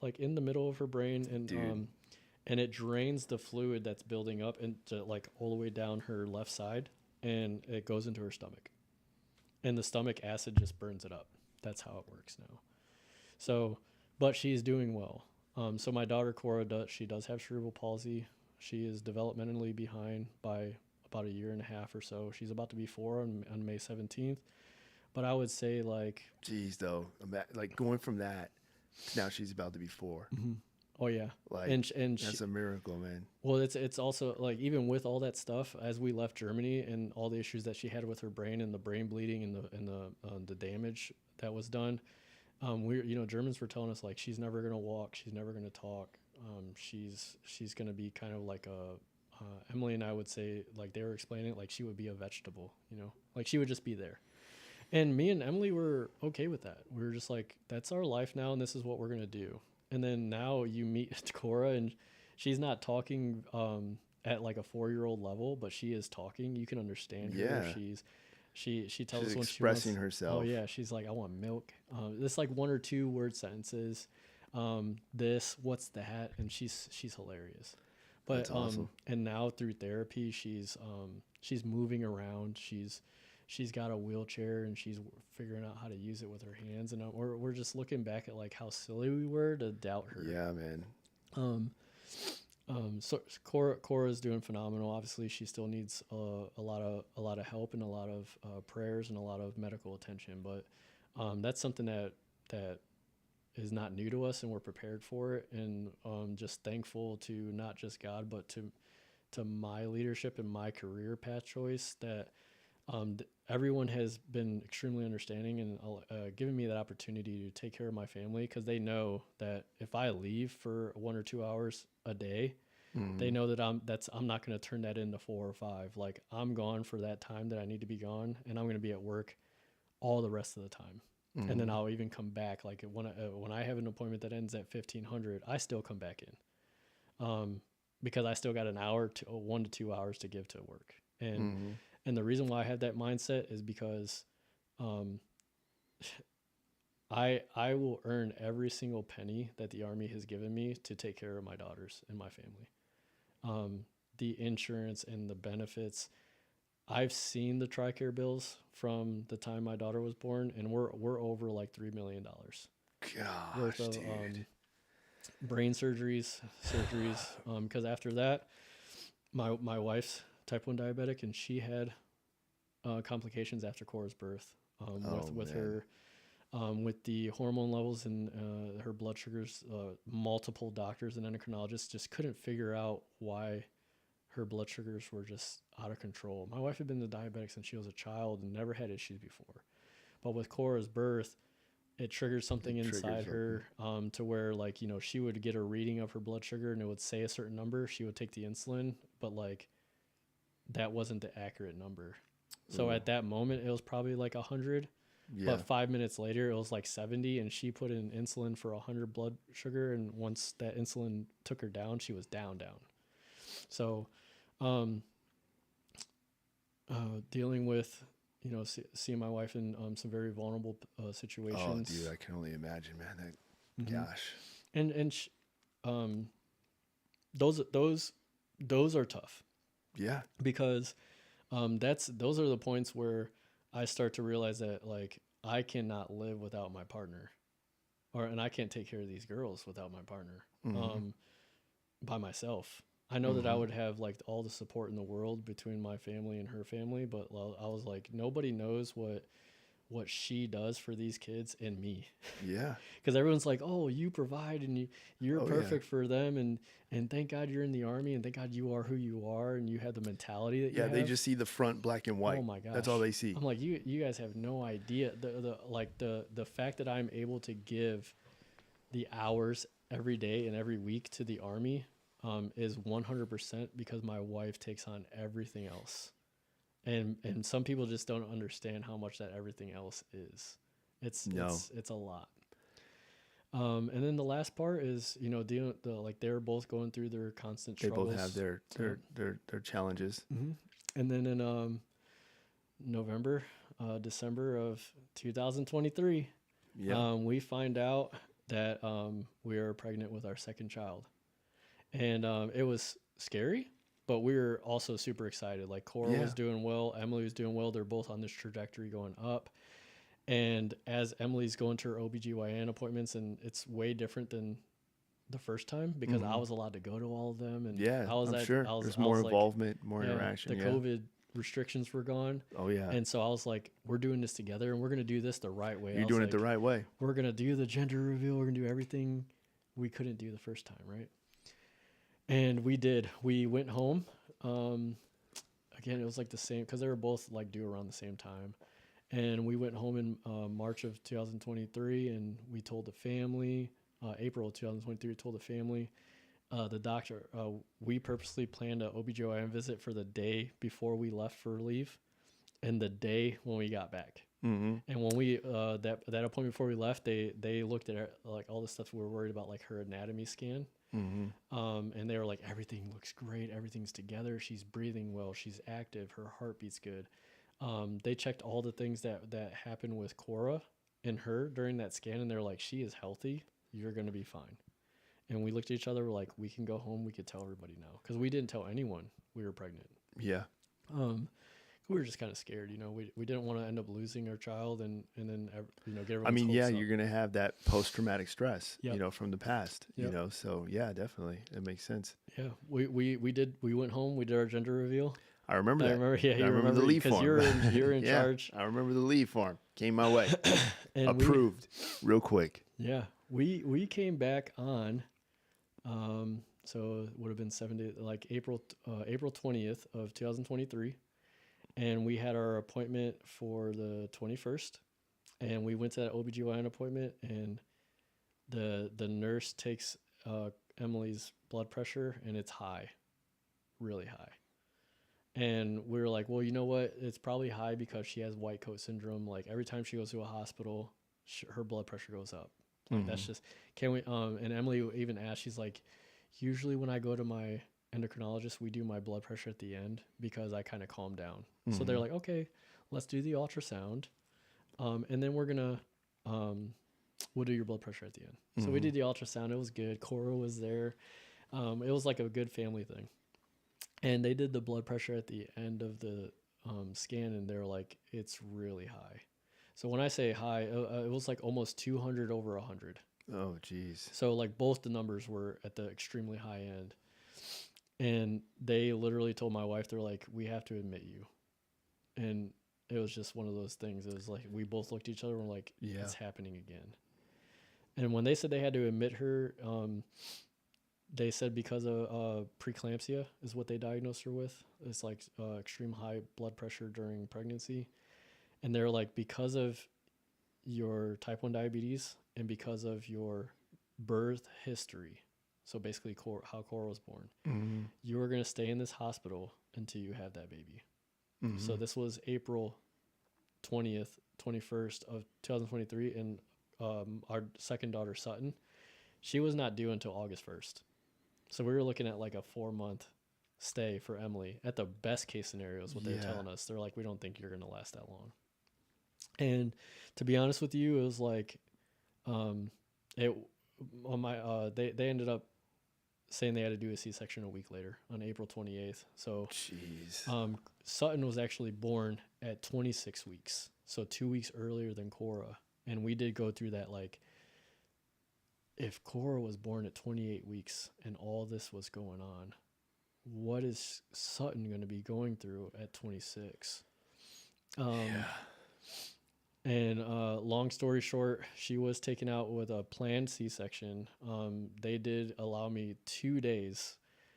the middle of her brain, Dude. and it drains the fluid that's building up into, like, all the way down her left side, and it goes into her stomach, and the stomach acid just burns it up. That's how it works now. So, but she's doing well. So my daughter Cora does have cerebral palsy. She is developmentally behind by about a year and a half or so. She's about to be 4 on May 17th. But I would say, like, Jeez, though, like going from that to now she's about to be 4. oh yeah, Like, and that's a miracle, man. well, it's also like, even with all that stuff, as we left Germany and all the issues that she had with her brain and the brain bleeding and the damage that was done, Germans were telling us, like, she's never gonna walk, she's never gonna talk, she's gonna be kind of like Emily and I would say, like, they were explaining it, like she would be a vegetable, like she would just be there. And me and Emily were okay with that. We were just like, that's our life now, and this is what we're gonna do. And then now you meet Cora, and she's not talking at like a 4-year-old level, but she is talking. You can understand her. Yeah. She tells She's us when expressing she wants. herself. Oh yeah, she's like, I want milk. This, like, 1 or 2 word sentences. This, what's that? And she's hilarious. But That's awesome. and now through therapy, she's moving around. She's got a wheelchair, and she's figuring out how to use it with her hands. And we're just looking back at, like, how silly we were to doubt her. Yeah, man. So Cora's doing phenomenal. Obviously, she still needs a lot of help and a lot of prayers and a lot of medical attention. But that's something that is not new to us, and we're prepared for it. And just thankful to not just God, but to my leadership and my career path choice, that everyone has been extremely understanding and giving me that opportunity to take care of my family, because they know that if I leave for 1 or 2 hours a day, they know that I'm not going to turn that into 4 or 5. Like, I'm gone for that time that I need to be gone, and I'm going to be at work all the rest of the time. And then I'll even come back. Like, when I have an appointment that ends at 1500, I still come back in, because I still got an hour to 1 to 2 hours to give to work. And the reason why I have that mindset is because I will earn every single penny that the Army has given me to take care of my daughters and my family. The insurance and the benefits. I've seen the TRICARE bills from the time my daughter was born, and we're over like $3 million Gosh, worth of dude. brain surgeries. Because after that, my wife's type 1 diabetic, and she had complications after Cora's birth, with her with the hormone levels and her blood sugars. Multiple doctors and endocrinologists just couldn't figure out why her blood sugars were just out of control. My wife had been diabetic since she was a child and never had issues before, but with Cora's birth, it triggered something inside her, to where, like, she would get a reading of her blood sugar and it would say a certain number. She would take the insulin, but, like, that wasn't the accurate number. So at that moment, it was probably like 100. Yeah. But 5 minutes later, it was like 70, and she put in insulin for 100 blood sugar. And once that insulin took her down, she was down. So, dealing with, seeing my wife in some very vulnerable situations. Oh, dude, I can only imagine, man. Gosh. And those are tough. Yeah. because those are the points where I start to realize that like I cannot live without my partner, and I can't take care of these girls without my partner. By myself. I know that I would have like all the support in the world between my family and her family, but well, I was like, nobody knows what she does for these kids and me. Yeah. Because everyone's like, oh, you provide and you're Oh, yeah. perfect for them, and thank God you're in the army, and thank God you are who you are, and you have the mentality that you Yeah, have. they just see the front black and white. Oh my gosh, That's all they see. I'm like, you guys have no idea the fact that I'm able to give the hours every day and every week to the army is 100% because my wife takes on everything else. And some people just don't understand how much that everything else is. It's a lot. And then the last part is, you know, like they're both going through their constant They struggles. both have their challenges. Mm-hmm. And then in November, December of 2023, we find out that we are pregnant with our second child. And it was scary, but we were also super excited. Like Cora was doing well, Emily was doing well. They're both on this trajectory going up. And as Emily's going to her OBGYN appointments, and it's way different than the first time because I was allowed to go to all of them. And I'm sure. There's more involvement, more interaction. The COVID restrictions were gone. Oh, yeah. And so I was like, we're doing this together and we're going to do this the right way. You're doing it the right way. We're going to do the gender reveal. We're going to do everything we couldn't do the first time, right? And we did. We went home. Again, it was like the same because they were both like due around the same time. And we went home in March of 2023, and we told the family. April of 2023, told the family. The doctor. We purposely planned an OBGYN visit for the day before we left for leave, and the day when we got back. Mm-hmm. And when we that appointment before we left, they looked at like all the stuff we were worried about, like her anatomy scan. Mm-hmm. And they were like, everything looks great. Everything's together. She's breathing well. She's active. Her heartbeat's good. They checked all the things that happened with Cora and her during that scan, and they're like, she is healthy. You're going to be fine. And we looked at each other. We're like, we can go home. We could tell everybody now. Because we didn't tell anyone we were pregnant. Yeah. We were just kind of scared, you know. We didn't want to end up losing our child and then, you know, get everyone. I mean, yeah, you're going to have that post-traumatic stress, you know, from the past, you know. So, yeah, definitely. It makes sense. Yeah. We went home. We did our gender reveal. I remember that. Yeah, I remember the leave form. Because you're in yeah, charge. I remember the leave form. Came my way. And approved real quick. Yeah. We came back on, so it would have been 7 days, like April 20th of 2023. And we had our appointment for the 21st. And we went to that OBGYN appointment, and the nurse takes Emily's blood pressure, and it's high, really high. And we were like, well, you know what? It's probably high because she has white coat syndrome. Like every time she goes to a hospital, her blood pressure goes up. Like that's just, can we, and Emily even asked, she's like, usually when I go to my endocrinologist, we do my blood pressure at the end because I kind of calm down. So they're like, okay, let's do the ultrasound. And then we're going to, we'll do your blood pressure at the end. So we did the ultrasound. It was good. Cora was there. It was like a good family thing. And they did the blood pressure at the end of the scan, and they're like, it's really high. So when I say high, it was like almost 200 over 100. Oh, geez. So like both the numbers were at the extremely high end. And they literally told my wife, they're like, we have to admit you. And it was just one of those things. It was like, we both looked at each other and were like, it's happening again. And when they said they had to admit her, they said because of preeclampsia is what they diagnosed her with. It's like extreme high blood pressure during pregnancy. And they're like, because of your type 1 diabetes and because of your birth history, so basically how Cora was born, you are going to stay in this hospital until you have that baby. So this was April 20th, 21st of 2023. And our second daughter, Sutton, she was not due until August 1st. So we were looking at like a 4-month stay for Emily. At the best case scenario is what they're telling us. They're like, we don't think you're going to last that long. And to be honest with you, it was like, they ended up saying they had to do a C-section a week later on April 28th. So Jeez. Sutton was actually born at 26 weeks, so 2 weeks earlier than Cora. And we did go through that, like, if Cora was born at 28 weeks and all this was going on, what is Sutton going to be going through at 26? Yeah. And long story short, she was taken out with a planned C-section. They did allow me 2 days,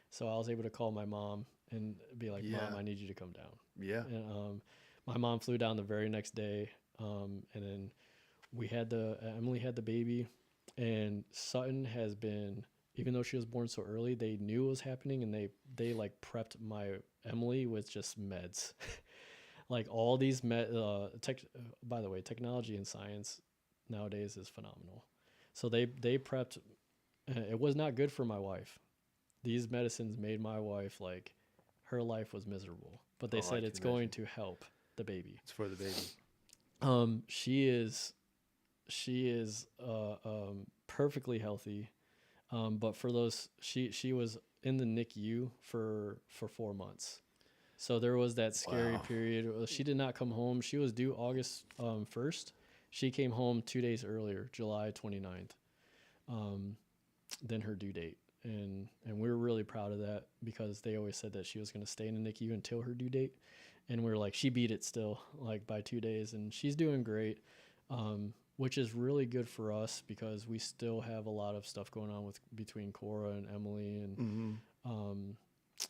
so I was able to call my mom and be like, Yeah. "Mom, I need you to come down." Yeah. And my mom flew down the very next day, and then Emily had the baby, and Sutton has been, even though she was born so early, they knew it was happening, and they like prepped my Emily with just meds. Like all these by the way, technology and science nowadays is phenomenal. So they prepped. It was not good for my wife. These medicines made my wife, like, her life was miserable. But they I said can it's going imagine. to help the baby. It's for the baby. She is perfectly healthy. But for those, she was in the NICU for 4 months. So there was that scary Wow. period. She did not come home. She was due August 1st. She came home 2 days earlier, July 29th, than her due date. And we were really proud of that, because they always said that she was going to stay in the NICU until her due date. And we were like, she beat it still, like, by 2 days. And she's doing great, which is really good for us, because we still have a lot of stuff going on between Cora and Emily.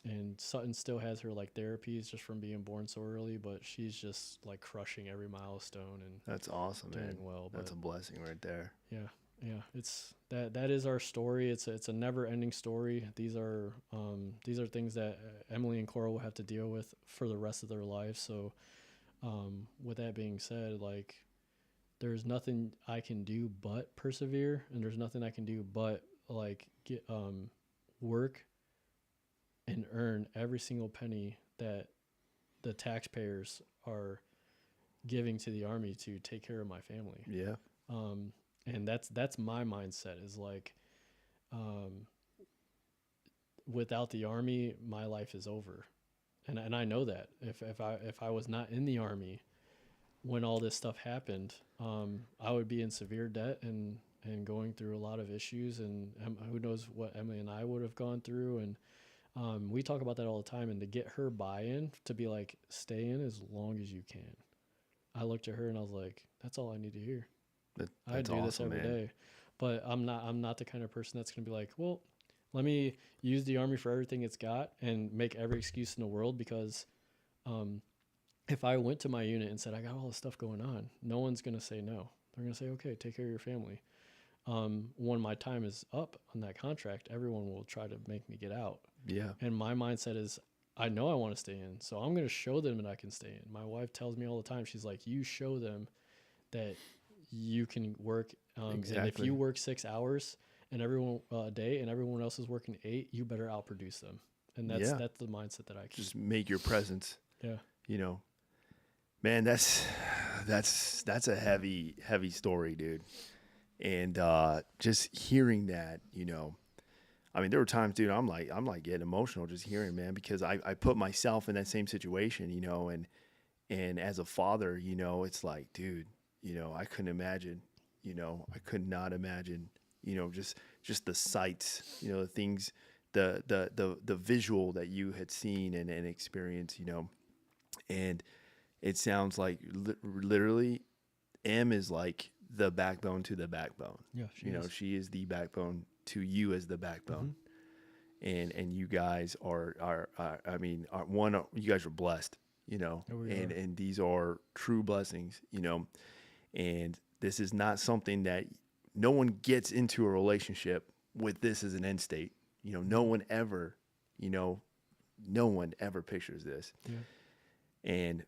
And Sutton still has her, like, therapies just from being born so early, but she's just, like, crushing every milestone and That's awesome, doing man. well. That's But a blessing right there. yeah, it's that is our story. It's a never ending story. These are things that Emily and Cora will have to deal with for the rest of their lives. So with that being said, like, there's nothing I can do but persevere, and there's nothing I can do but, like, get work and earn every single penny that the taxpayers are giving to the Army to take care of my family. Yeah. And that's my mindset, is like, without the Army, my life is over. And I know that if I was not in the Army when all this stuff happened, I would be in severe debt and going through a lot of issues, and who knows what Emily and I would have gone through. And we talk about that all the time, and to get her buy-in, to be like, stay in as long as you can. I looked at her and I was like, that's all I need to hear. I That's do this awesome, every man. day. But I'm not the kind of person that's going to be like, well, let me use the Army for everything it's got and make every excuse in the world, because if I went to my unit and said, I got all this stuff going on, no one's going to say no. They're going to say, okay, take care of your family. When my time is up on that contract, everyone will try to make me get out. Yeah. And my mindset is, I know I want to stay in, so I'm going to show them that I can stay in. My wife tells me all the time, she's like, you show them that you can work. And if Exactly. you work 6 hours and everyone a day, and everyone else is working 8, you better outproduce them. And that's Yeah. that's the mindset that I keep. Just make your presence, Yeah. Man, that's a heavy story, dude. And just hearing that, I mean, there were times, dude, I'm like getting emotional just hearing, man, because I put myself in that same situation, and as a father, it's like, dude, I couldn't imagine, I could not imagine, just the sights, the things, the visual that you had seen and experienced, and it sounds like literally M is like the backbone to the backbone. Yeah. She is the backbone to you as the backbone. And you guys are you guys are blessed, Yeah, we are. and these are true blessings, and this is not something that no one gets into a relationship with this as an end state. No one ever, no one ever pictures this. Yeah. And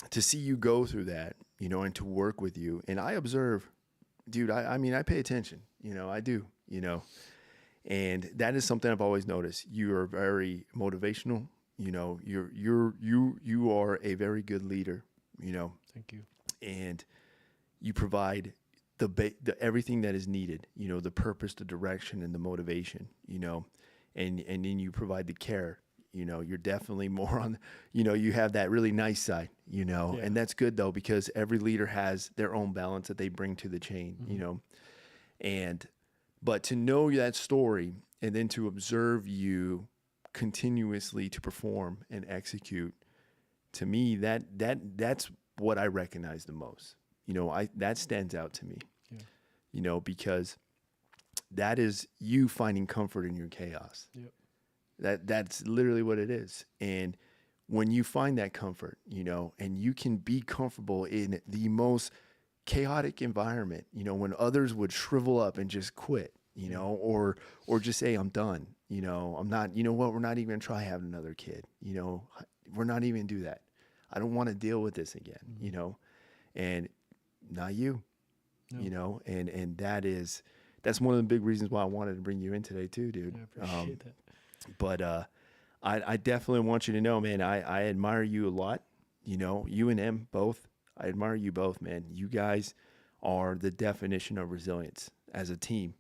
to see you go through that, and to work with you, and I observe, dude, I mean, I pay attention, I do, and that is something I've always noticed. You are very motivational. You are a very good leader, Thank you. and you provide the everything that is needed, the purpose, the direction, and the motivation, and then you provide the care. You're definitely more on, you have that really nice side, Yeah. and that's good though, because every leader has their own balance that they bring to the chain, and, but to know that story and then to observe you continuously to perform and execute, to me, that's what I recognize the most. That stands out to me, because that is you finding comfort in your chaos. Yep. That's literally what it is. And when you find that comfort, and you can be comfortable in the most chaotic environment, when others would shrivel up and just quit, or just say, I'm done, I'm not, we're not even gonna try having another kid, we're not even do that. I don't want to deal with this again, and not you, No. and that's one of the big reasons why I wanted to bring you in today too, dude. I appreciate that. But I definitely want you to know, man, I admire you a lot. You and Em both. I admire you both, man. You guys are the definition of resilience as a team.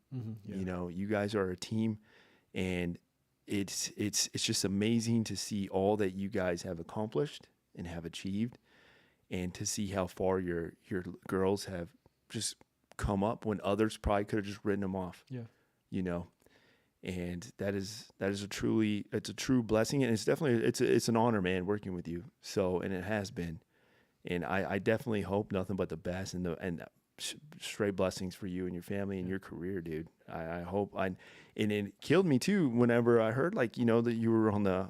Yeah. You guys are a team, and it's just amazing to see all that you guys have accomplished and have achieved, and to see how far your girls have just come up when others probably could have just written them off. Yeah. And that is it's a true blessing, and it's definitely it's an honor, man, working with you. So, and it has been, and I definitely hope nothing but the best and straight blessings for you and your family and your career, dude. I hope and it killed me too whenever I heard that you were on the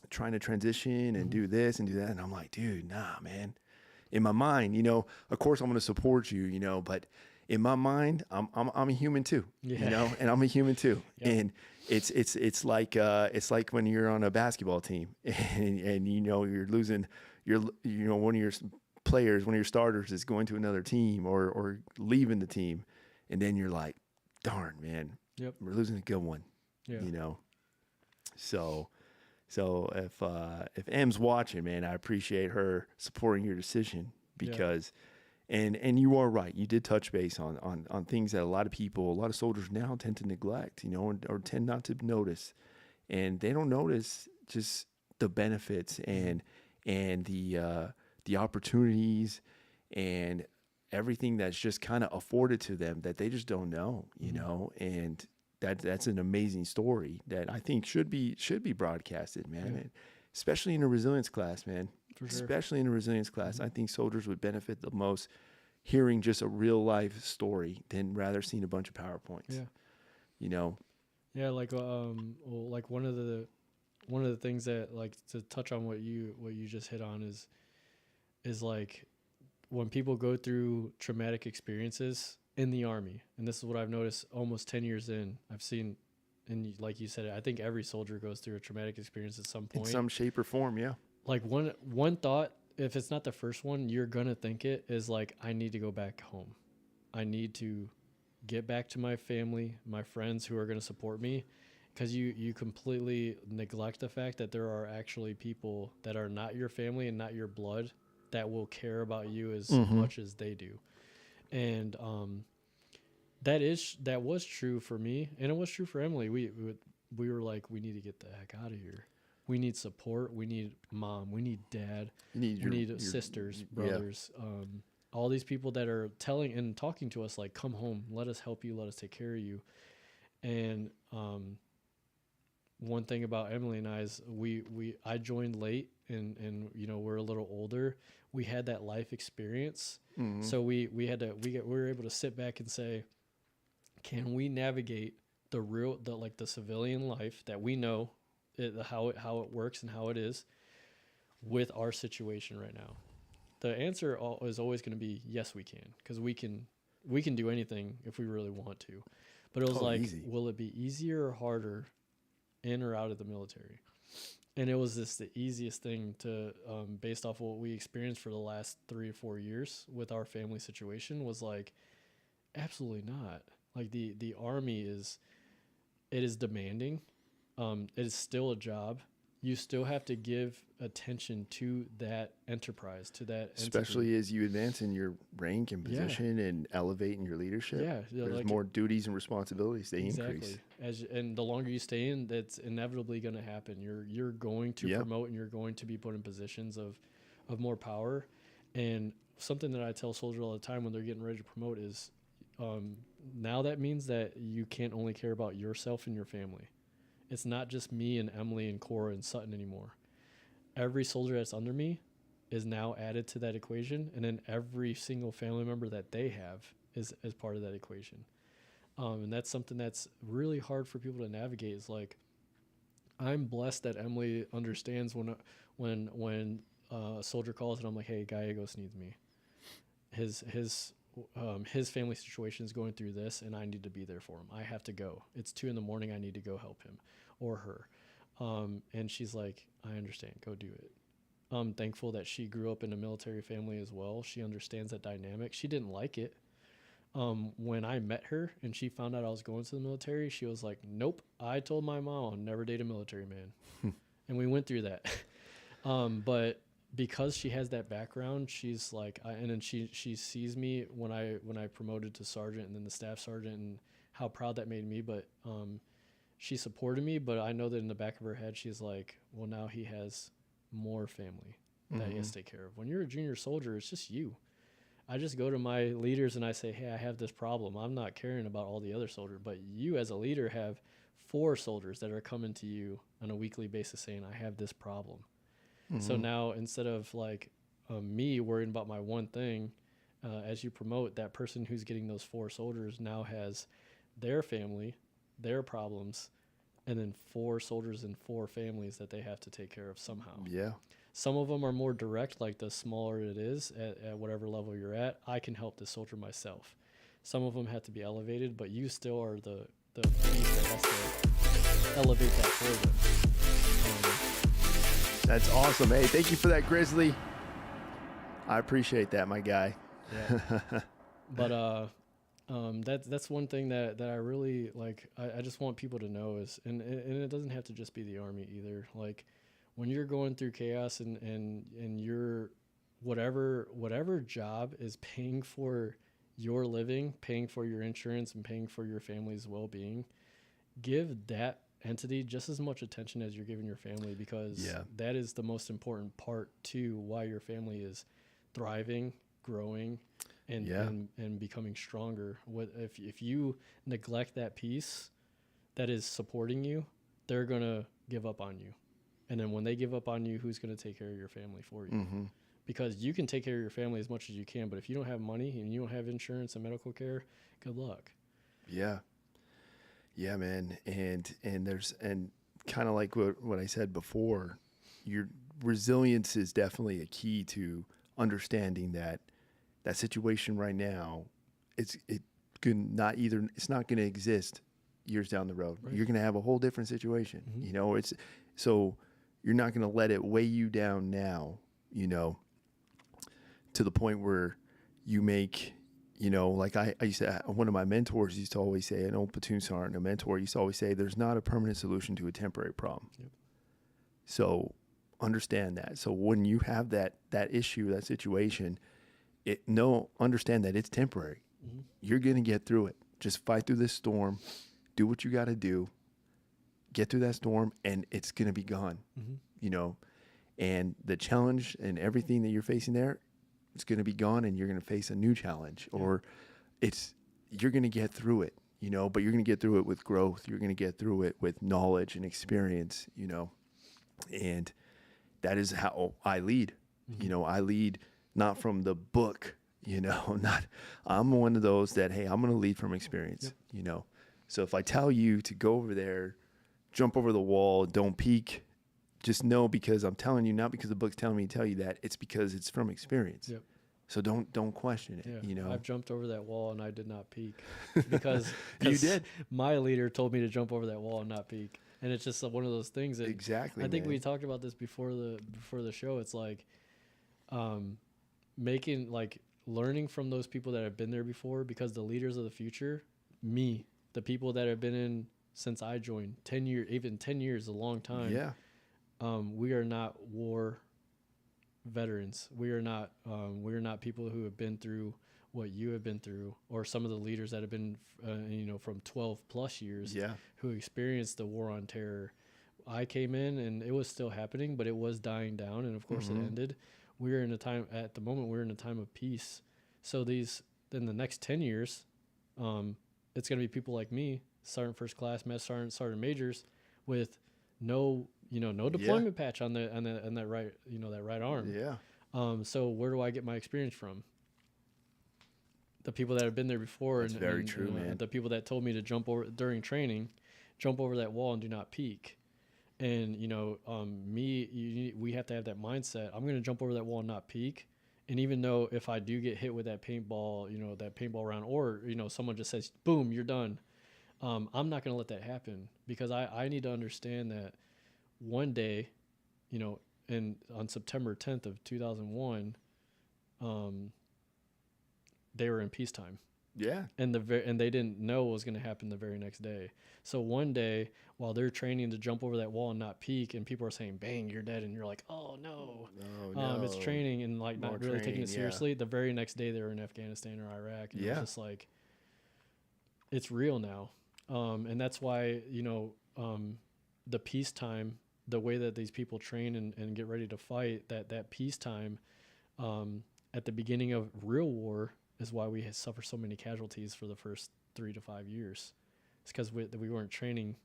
trying to transition and do this and do that, and I'm like, dude, nah, man. In my mind, of course I'm going to support you, but in my mind, I'm a human too, and I'm a human too. Yep. And it's like when you're on a basketball team and you're losing, one of your players, one of your starters is going to another team or leaving the team, and then you're like, darn, man, Yep. we're losing a good one, Yeah. So if Em's watching, man, I appreciate her supporting your decision, because and you are right. You did touch base on things that a lot of soldiers now tend to neglect, or tend not to notice. And they don't notice just the benefits and the opportunities and everything that's just kind of afforded to them that they just don't know, and that's an amazing story that I think should be broadcasted, man. And especially in a resilience class, man. For sure. Especially in a resilience class, I think soldiers would benefit the most hearing just a real life story than rather seeing a bunch of PowerPoints. Yeah, like like one of the things that, like, to touch on what you just hit on is like when people go through traumatic experiences in the Army, and this is what I've noticed almost 10 years in, I've seen, and like you said, I think every soldier goes through a traumatic experience at some point. In some shape or form, yeah. Like one thought, if it's not the first one, you're going to think it is like, I need to go back home. I need to get back to my family, my friends who are going to support me, because you completely neglect the fact that there are actually people that are not your family and not your blood that will care about you as much as they do. And that was true for me, and it was true for Emily. We were like, we need to get the heck out of here. We need support. We need mom. We need dad. We need sisters, brothers. All these people that are telling and talking to us like, come home. Let us help you. Let us take care of you. And one thing about Emily and I is I joined late, and we're a little older. We had that life experience, so we were able to sit back and say, can we navigate the civilian life that we know how it works and how it is with our situation right now? The answer is always going to be yes, we can, because we can do anything if we really want to. But it was easy. Will it be easier or harder in or out of the military? And it was the easiest thing to, based off of what we experienced for the last 3 or 4 years with our family situation, was like, absolutely not. Like the Army is demanding. It is still a job. you still have to give attention to that enterprise, to that entity. Especially as you advance in your rank and Yeah. position and elevate in your leadership. Yeah, There's like more duties and responsibilities. They increase. and the longer you stay in, that's inevitably going to happen. You're going to Yep. promote, and you're going to be put in positions of more power. And something that I tell soldiers all the time when they're getting ready to promote is, now that means that you can't only care about yourself and your family. It's not just me and Emily and Cora and Sutton anymore. Every soldier that's under me is now added to that equation, and then every single family member that they have is as part of that equation. And that's something that's really hard for people to navigate. Is like, I'm blessed that Emily understands when a soldier calls and I'm like, hey, Gallegos needs me. His family situation is going through this, and I need to be there for him. I have to go. It's 2 a.m. I need to go help him or her. And she's like, I understand. Go do it. I'm thankful that she grew up in a military family as well. She understands that dynamic. She didn't like it. When I met her and she found out I was going to the military, she was like, nope, I told my mom I'll never date a military man. And we went through that. But because she has that background, she's like, and then she sees me when I promoted to sergeant and then the staff sergeant, and how proud that made me. But she supported me, but I know that in the back of her head, she's like, well, now he has more family that he has to take care of. When you're a junior soldier, it's just you. I just go to my leaders and I say, hey, I have this problem. I'm not caring about all the other soldiers, but you as a leader have 4 soldiers that are coming to you on a weekly basis saying, I have this problem. So now, instead of like me worrying about my one thing, as you promote, that person who's getting those 4 soldiers now has their family, their problems, and then 4 soldiers and 4 families that they have to take care of somehow. Yeah. Some of them are more direct, like the smaller it is at whatever level you're at, I can help the soldier myself. Some of them have to be elevated, but you still are the piece that has to elevate that for them. That's awesome. Hey, thank you for that, Grizzly. I appreciate that, my guy. Yeah. But that's one thing that I really like. I just want people to know is, and it doesn't have to just be the Army either. Like, when you're going through chaos and you're whatever job is paying for your living, paying for your insurance, and paying for your family's well-being, give that entity just as much attention as you're giving your family, because that is the most important part to why your family is thriving, growing, and becoming stronger. If you neglect that piece that is supporting you, they're gonna give up on you. And then when they give up on you, who's going to take care of your family for you? Because you can take care of your family as much as you can, but if you don't have money and you don't have insurance and medical care, good luck. Yeah. Yeah, man. And kind of like what I said before, your resilience is definitely a key to understanding that situation right now, it's not going to exist years down the road. Right. You're going to have a whole different situation. You know, so you're not going to let it weigh you down now, you know, to the point where you make, you know, like I used to, one of my mentors used to always say, an old platoon sergeant, a mentor used to always say, there's not a permanent solution to a temporary problem. Yep. So understand that. So when you have that issue, that situation, understand that it's temporary. You're going to get through it. Just fight through this storm, do what you got to do. Get through that storm, and it's going to be gone, you know, and the challenge and everything that you're facing there, it's going to be gone, and you're going to face a new challenge, or you're going to get through it, you know, but you're going to get through it with growth. You're going to get through it with knowledge and experience, you know, and that is how I lead. You know, I lead not from the book, you know, I'm one of those that, hey, I'm going to lead from experience, you know. So if I tell you to go over there, jump over the wall, don't peek, just know, because I'm telling you, not because the book's telling me to tell you that, it's because it's from experience. Yep. So don't question it, you know. I've jumped over that wall and I did not peek because you did. My leader told me to jump over that wall and not peek. And it's just one of those things that exactly. I think we talked about this before the show. It's like learning from those people that have been there before, because the leaders of the future, the people that have been in since I joined, 10 years, even 10 years, a long time. Yeah. we are not war veterans. We are not people who have been through what you have been through, or some of the leaders that have been, from 12 plus years, Yeah. who experienced the war on terror. I came in and it was still happening, but it was dying down, and of course it ended. We're in a time at the moment. We're in a time of peace. So in the next 10 years, it's going to be people like me, sergeant first class, mess sergeant, sergeant majors, with no deployment patch on that right that right arm. Yeah. So where do I get my experience from? The people that have been there before. That's very true, man. The people that told me to jump over during training, jump over that wall and do not peek. And we have to have that mindset. I'm going to jump over that wall and not peek. And even though if I do get hit with that paintball round, or someone just says, boom, you're done, I'm not going to let that happen, because I need to understand that one day, and on September 10th of 2001, they were in peacetime. Yeah. And they didn't know what was going to happen the very next day. So one day, while they're training to jump over that wall and not peek, and people are saying, "Bang, you're dead," and you're like, "Oh no, it's training," and like not really taking it seriously. The very next day, they were in Afghanistan or Iraq, and it was just like, it's real now, and that's why the peacetime, the way that these people train and get ready to fight, that peacetime, at the beginning of real war, is why we suffer so many casualties for the first 3 to 5 years. It's because we weren't training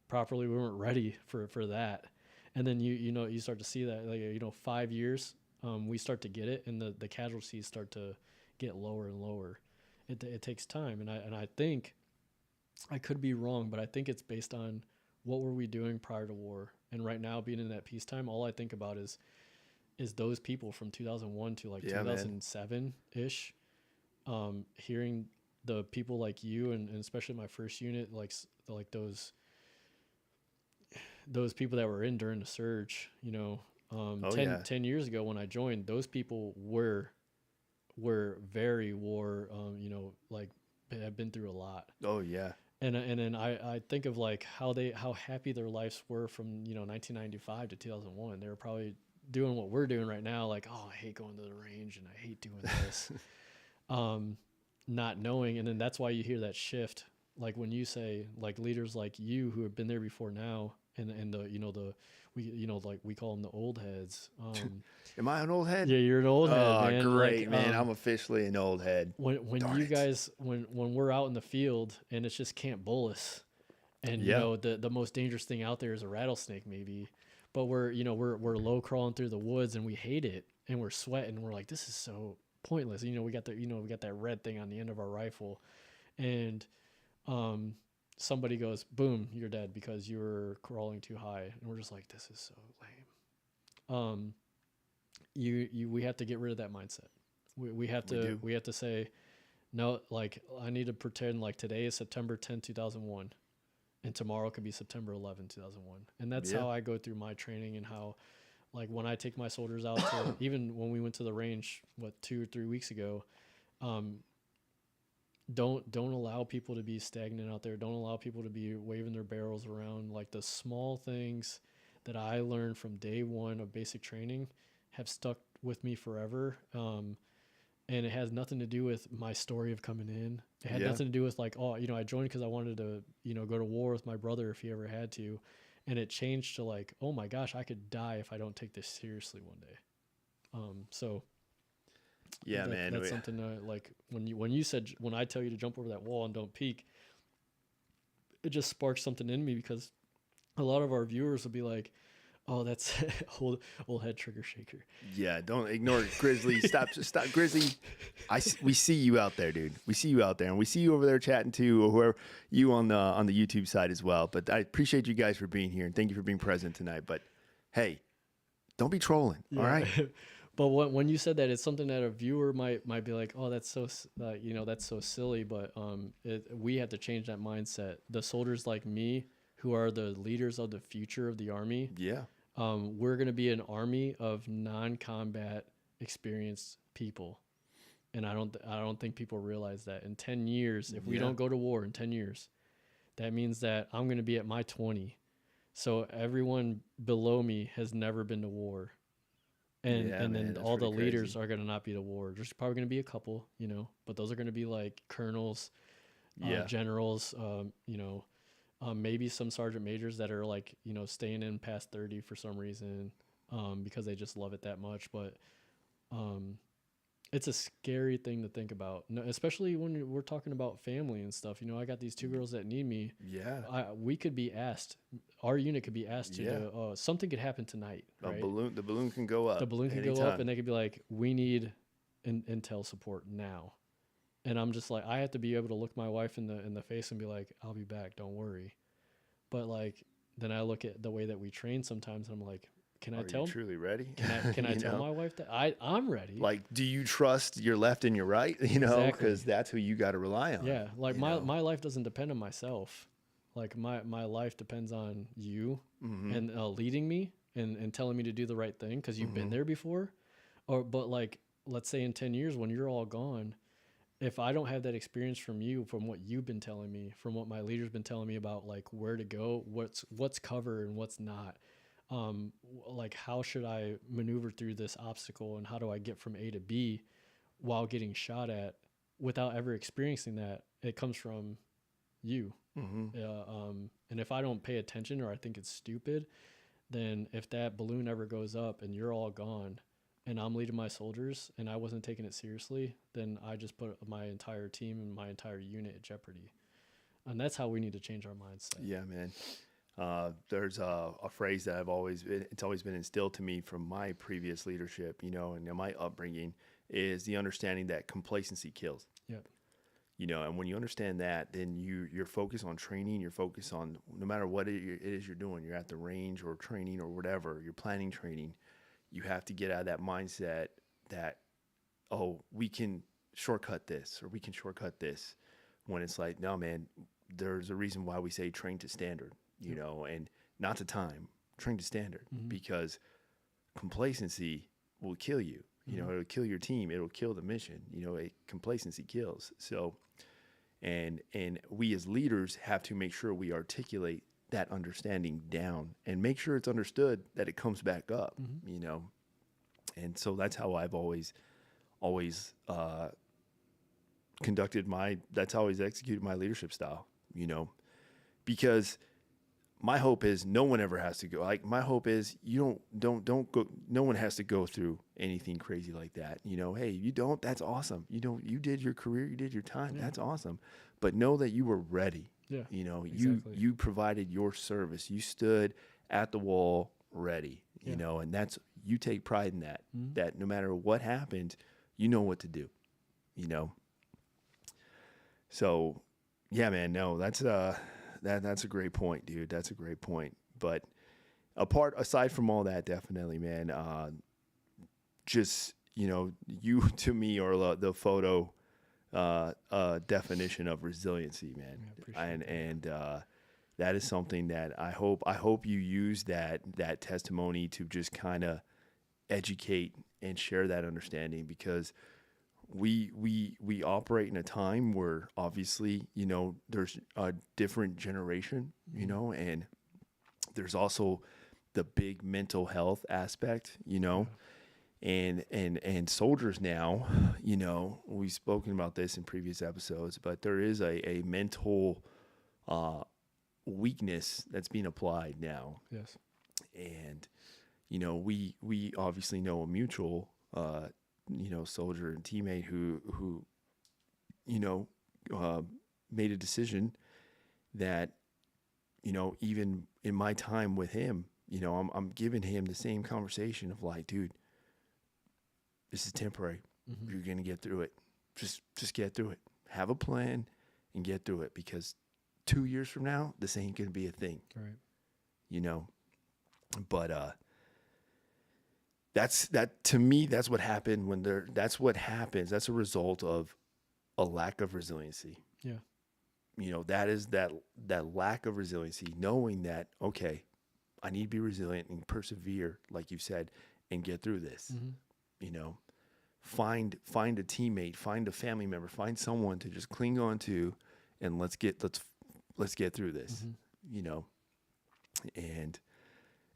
properly. We weren't ready for that. And then you start to see that 5 years, we start to get it, and the casualties start to get lower and lower. It takes time, and I think, I could be wrong, but I think it's based on what were we doing prior to war. And right now, being in that peacetime, all I think about is those people from 2001 to 2007 ish. Hearing the people like you, and especially my first unit, like those people that were in during the surge, 10 years ago when I joined, those people were very war, have been through a lot. Oh yeah. And then I think of like how happy their lives were from 1995 to 2001. They were probably doing what we're doing right now, like, oh, I hate going to the range and I hate doing this. Not knowing. And then that's why you hear that shift, like when you say, like, leaders like you who have been there before now, and we call them the old heads. Am I an old head? Yeah, you're an old head, man. Great, man. I'm officially an old head. When you guys, when we're out in the field and it's just Camp Bullis, and the most dangerous thing out there is a rattlesnake maybe, but we're low crawling through the woods and we hate it, and we're sweating. We're like, this is so pointless. We got that red thing on the end of our rifle, and somebody goes, boom, you're dead because you were crawling too high, and we're just like, this is so lame. We have to get rid of that mindset. We have to say, no, like, I need to pretend like today is September 10, 2001, and tomorrow could be September 11, 2001. And that's how I go through my training, and how, like, when I take my soldiers out to, even when we went to the range, 2 or 3 weeks ago, don't allow people to be stagnant out there. Don't allow people to be waving their barrels around. Like, the small things that I learned from day one of basic training have stuck with me forever. And it has nothing to do with my story of coming in. It had nothing to do with like, oh, I joined because I wanted to, go to war with my brother if he ever had to. And it changed to like, oh my gosh, I could die if I don't take this seriously one day. So yeah, man, that's something like when I tell you to jump over that wall and don't peek, it just sparks something in me, because a lot of our viewers will be like, oh, that's old head trigger shaker. Yeah, don't ignore it, Grizzly. Stop, Grizzly. We see you out there, dude. We see you out there, and we see you over there chatting too, or whoever you on the YouTube side as well. But I appreciate you guys for being here, and thank you for being present tonight. But hey, don't be trolling, all right? But when you said that, it's something that a viewer might be like, oh, that's so that's so silly. But we have to change that mindset. The soldiers like me, who are the leaders of the future of the Army. Yeah. We're going to be an army of non-combat experienced people. And I don't think people realize that in 10 years, if we don't go to war in 10 years, that means that I'm going to be at my 20. So everyone below me has never been to war. Yeah, And man, then that's all the pretty leaders crazy. are going to not be to war. There's probably going to be a couple, you know, but those are going to be like colonels, Yeah. generals, maybe some sergeant majors that are like, you know, staying in past 30 for some reason, because they just love it that much. But um, it's a scary thing to think about, no, especially when we're talking about family and stuff. You know, I got these two girls that need me. Yeah. We could be asked, our unit could be asked to Yeah. do, something could happen tonight, right? The balloon can go The up balloon could go up and anytime. they could be like, we need intel support now. And I'm just like, I have to be able to look my wife in the face and be like, I'll be back, don't worry. But like, then I look at the way that we train sometimes and I'm like, can I Are you tell truly ready? can I You tell know, my wife that I'm ready? like, do you trust your left and your right? You know, Exactly. because that's who you got to rely on. Yeah, like You know. my life doesn't depend on myself. Like my life depends on you Mm-hmm. and leading me and telling me to do the right thing because you've been Mm-hmm. there before. Or but like, let's say in 10 years when you're all gone, if I don't have that experience from you, from what you've been telling me, from what my leader's been telling me about like where to go, what's covered and what's not, like how should I maneuver through this obstacle and how do I get from A to B while getting shot at without ever experiencing that? It comes from you. Mm-hmm. And if I don't pay attention or I think it's stupid, then if that balloon ever goes up and you're all gone and I'm leading my soldiers and I wasn't taking it seriously, then I just put my entire team and my entire unit at jeopardy. And that's how we need to change our mindset. Yeah, man. There's a phrase that it's always been instilled to me from my previous leadership, you know, and my upbringing is the understanding that complacency kills. Yep. You know, and when you understand that, then you're focused on training. You're focused on no matter what it is you're doing. You're at the range or training or whatever. You're planning training. You have to get out of that mindset that, oh, we can shortcut this or we can shortcut this. When it's like, no, man, there's a reason why we say train to standard. You Yep. know, and not to time, train to standard, Mm-hmm. because complacency will kill you. You Mm-hmm. know, it'll kill your team. It'll kill the mission. You know, complacency kills. So, and we as leaders have to make sure we articulate that understanding down and make sure it's understood that it comes back up. Mm-hmm. You know, and so that's how I've always conducted my. That's how I always executed my leadership style. You know, because my hope is no one ever has to go. Like my hope is you don't go. No one has to go through anything crazy like that. You know, hey, you don't. That's awesome. You don't. You did your career. You did your time. Yeah. That's awesome. But know that you were ready. Yeah. You know, Exactly. you provided your service. You stood at the wall ready. You Yeah. know, and that's you take pride in that. Mm-hmm. That no matter what happened, you know what to do. You know. So, yeah, man. No, that's that's a great point, dude. That's a great point. But aside from all that, definitely, man. Just you know, you to me are the photo definition of resiliency, man. Yeah, appreciate And that is something that I hope you use that testimony to just kind of educate and share that understanding, because we operate in a time where obviously, you know, there's a different generation, you know, and there's also the big mental health aspect, you know, and soldiers now, you know, we've spoken about this in previous episodes, but there is a mental weakness that's being applied now. Yes. And, you know, we obviously know a mutual, you know, soldier and teammate who, you know, made a decision that, you know, even in my time with him, you know, I'm giving him the same conversation of like, dude, this is temporary. Mm-hmm. You're going to get through it. Just get through it. Have a plan and get through it, because 2 years from now, this ain't going to be a thing, Right. you know? But, that to me, that's what happened that's what happens. That's a result of a lack of resiliency. Yeah. You know, that is that lack of resiliency, knowing that, okay, I need to be resilient and persevere, like you said, and get through this. Mm-hmm. You know, find a teammate, find a family member, find someone to just cling on to, and let's get through this. Mm-hmm. You know, And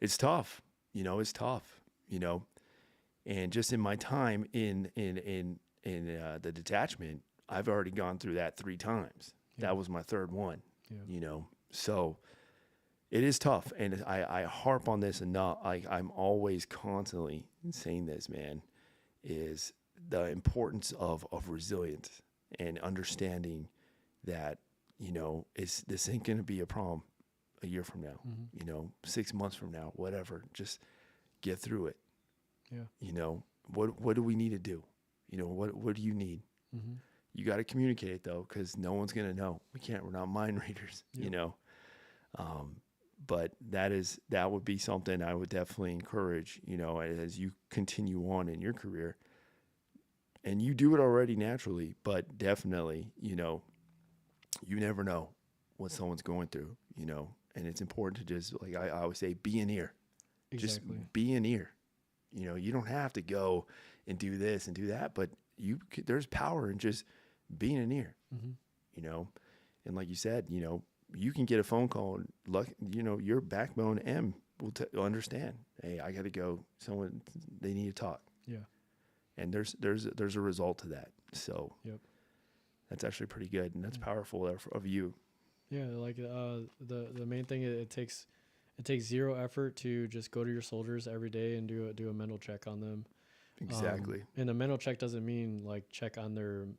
it's tough, it's tough, and just in my time in the detachment, I've already gone through that 3 times. Yeah. That was my third one, Yeah. So it is tough. And I harp on this enough. I'm always constantly saying this, man, is the importance of resilience and understanding that, this ain't going to be a problem a year from now, 6 months from now, whatever. Just get through it. Yeah. What do we need to do? What do you need? Mm-hmm. You got to communicate it though, because no one's going to know. We're not mind readers, but that would be something I would definitely encourage, as you continue on in your career. And you do it already naturally, but definitely, you never know what someone's going through, and it's important to just, like I always say, be an ear. Exactly. Just be an ear. You don't have to go and do this and do that, but there's power in just being an ear, Mm-hmm. and like you said, you can get a phone call and your backbone M will understand. Hey, I got to go. They need to talk. Yeah. And there's a result to that. So Yep. that's actually pretty good, and that's powerful of you. Yeah, like the main thing, it takes zero effort to just go to your soldiers every day and do a mental check on them. Exactly. And a mental check doesn't mean like check on them,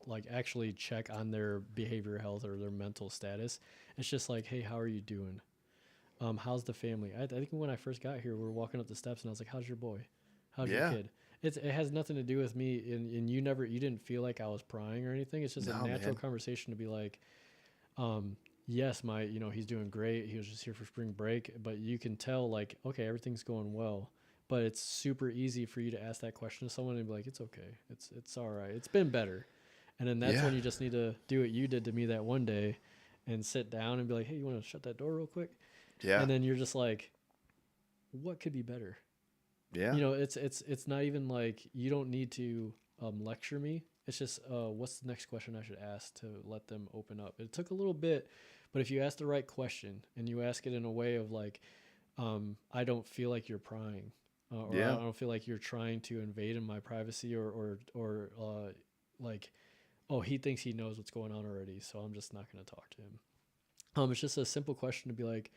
like actually check on their behavioral health or their mental status. It's just like, hey, how are you doing? How's the family? I think when I first got here, we were walking up the steps and I was like, how's your boy? How's your kid? It has nothing to do with me, and you didn't feel like I was prying or anything. It's just a natural conversation to be like, yes, he's doing great. He was just here for spring break, but you can tell like, okay, everything's going well. But it's super easy for you to ask that question to someone and be like, it's okay. It's all right. It's been better. And then that's when you just need to do what you did to me that one day and sit down and be like, hey, you want to shut that door real quick? Yeah. And then you're just like, what could be better? Yeah. It's not even like you don't need to lecture me. It's just what's the next question I should ask to let them open up. It took a little bit, but if you ask the right question and you ask it in a way of like, I don't feel like you're prying, or I don't feel like you're trying to invade in my privacy, or like, oh, he thinks he knows what's going on already, so I'm just not going to talk to him. It's just a simple question to be like,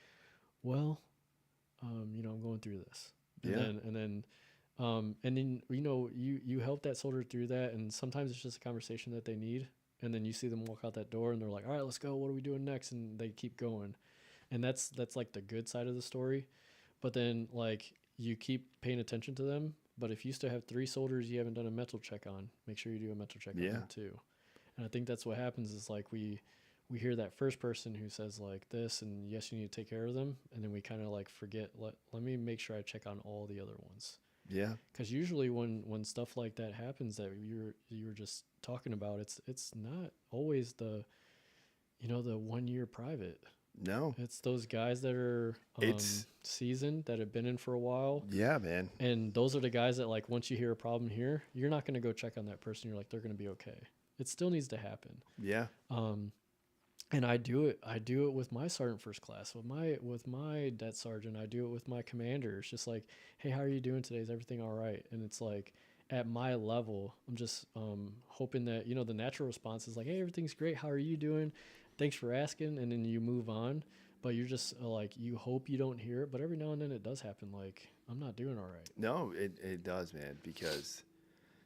well, I'm going through this. And then you help that soldier through that, and sometimes it's just a conversation that they need, and then you see them walk out that door and they're like, all right, let's go, what are we doing next? And they keep going. And that's like the good side of the story. But then like you keep paying attention to them, but if you still have 3 soldiers you haven't done a mental check on, make sure you do a mental check on them too. And I think that's what happens is like we hear that first person who says like this, and yes, you need to take care of them, and then we kind of like forget, let me make sure I check on all the other ones. Yeah. Because usually when stuff like that happens that you were just talking about, it's not always the 1 year private. No. It's those guys that are seasoned, that have been in for a while. Yeah, man. And those are the guys that like once you hear a problem here, you're not going to go check on that person. You're like, they're going to be okay. It still needs to happen. Yeah. And I do it with my sergeant first class, with my det sergeant. I do it with my commander. It's just like, hey, how are you doing today? Is everything all right? And it's like, at my level, I'm just hoping that the natural response is like, hey, everything's great. How are you doing? Thanks for asking. And then you move on. But you're just like, you hope you don't hear it. But every now and then it does happen. Like, I'm not doing all right. No, it does, man, because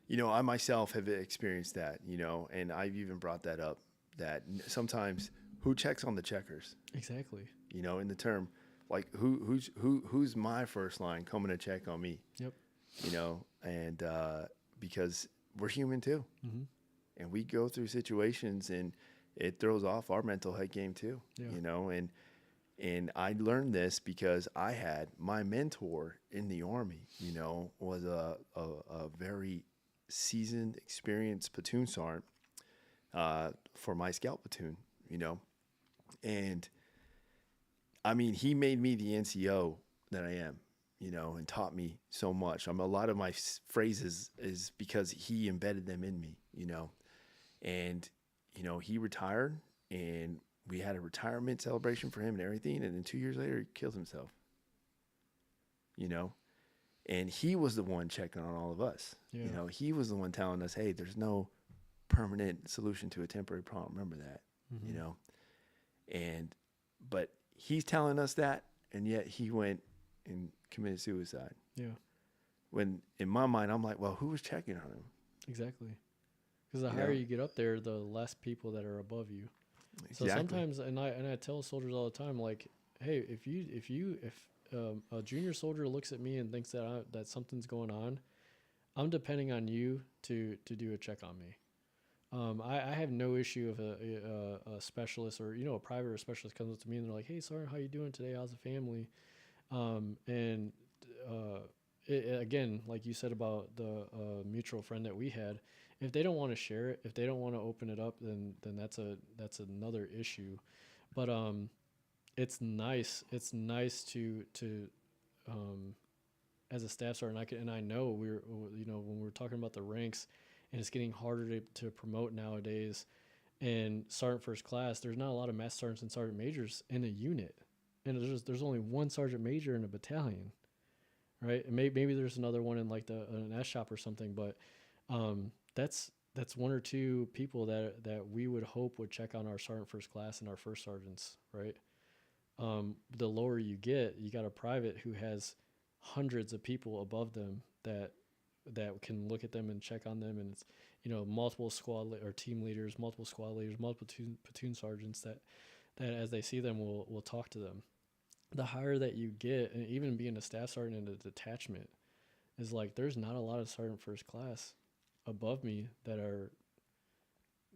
I myself have experienced that, and I've even brought that up, that sometimes who checks on the checkers? Exactly. In the term, like who's my first line coming to check on me? Yep. And because we're human too, and we go through situations, and it throws off our mental head game too. Yeah. And I learned this because I had my mentor in the Army. Was a very seasoned, experienced platoon sergeant for my scout platoon, and I mean, he made me the NCO that I am, and taught me so much. A lot of my phrases is because he embedded them in me, and, he retired, and we had a retirement celebration for him and everything. And then 2 years later, he killed himself, you know? And he was the one checking on all of us. Yeah. You know, he was the one telling us, hey, there's no permanent solution to a temporary problem. Remember that, you know? But he's telling us that, and yet he went and committed suicide. Yeah. When in my mind, I'm like, well, who was checking on him? Exactly. Because the higher you get up there, the less people that are above you. Exactly. So sometimes, and I tell soldiers all the time, like, hey, if a junior soldier looks at me and thinks that something's going on, I'm depending on you to do a check on me. I have no issue if a specialist or a private or specialist comes up to me and they're like, hey, Sergeant, how you doing today? How's the family? Again, like you said about the mutual friend that we had, if they don't want to share it, if they don't want to open it up, then that's another issue. But it's nice to as a staff sergeant, I know when we're talking about the ranks, and it's getting harder to promote nowadays. And sergeant first class, there's not a lot of master sergeants and sergeant majors in a unit, and there's only one sergeant major in a battalion, right? And maybe there's another one in like an S shop or something, but that's one or two people that we would hope would check on our sergeant first class and our first sergeants, right? The lower you get, you got a private who has hundreds of people above them that can look at them and check on them, and it's multiple or team leaders, multiple squad leaders, multiple platoon sergeants that as they see them will talk to them. The higher that you get, and even being a staff sergeant in a detachment, is like there's not a lot of sergeant first class above me that are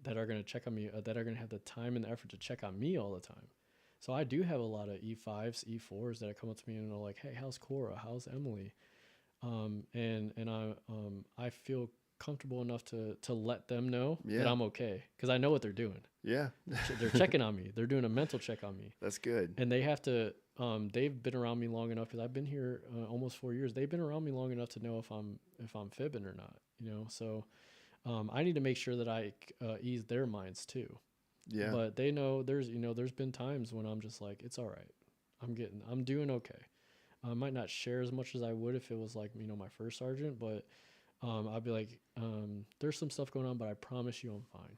going to check on me, that are going to have the time and the effort to check on me all the time. So I do have a lot of E5s, E4s that come up to me and are like, hey, how's Cora? How's Emily? I feel comfortable enough to let them know that I'm okay, because I know what they're doing. Yeah. They're checking on me. They're doing a mental check on me. That's good. And they have to, they've been around me long enough, because I've been here almost 4 years. They've been around me long enough to know if I'm fibbing or not, So I need to make sure that I ease their minds too. Yeah. But they know there's been times when I'm just like, it's all right. I'm doing okay. I might not share as much as I would if it was like, my first sergeant, but I'd be like, there's some stuff going on, but I promise you I'm fine.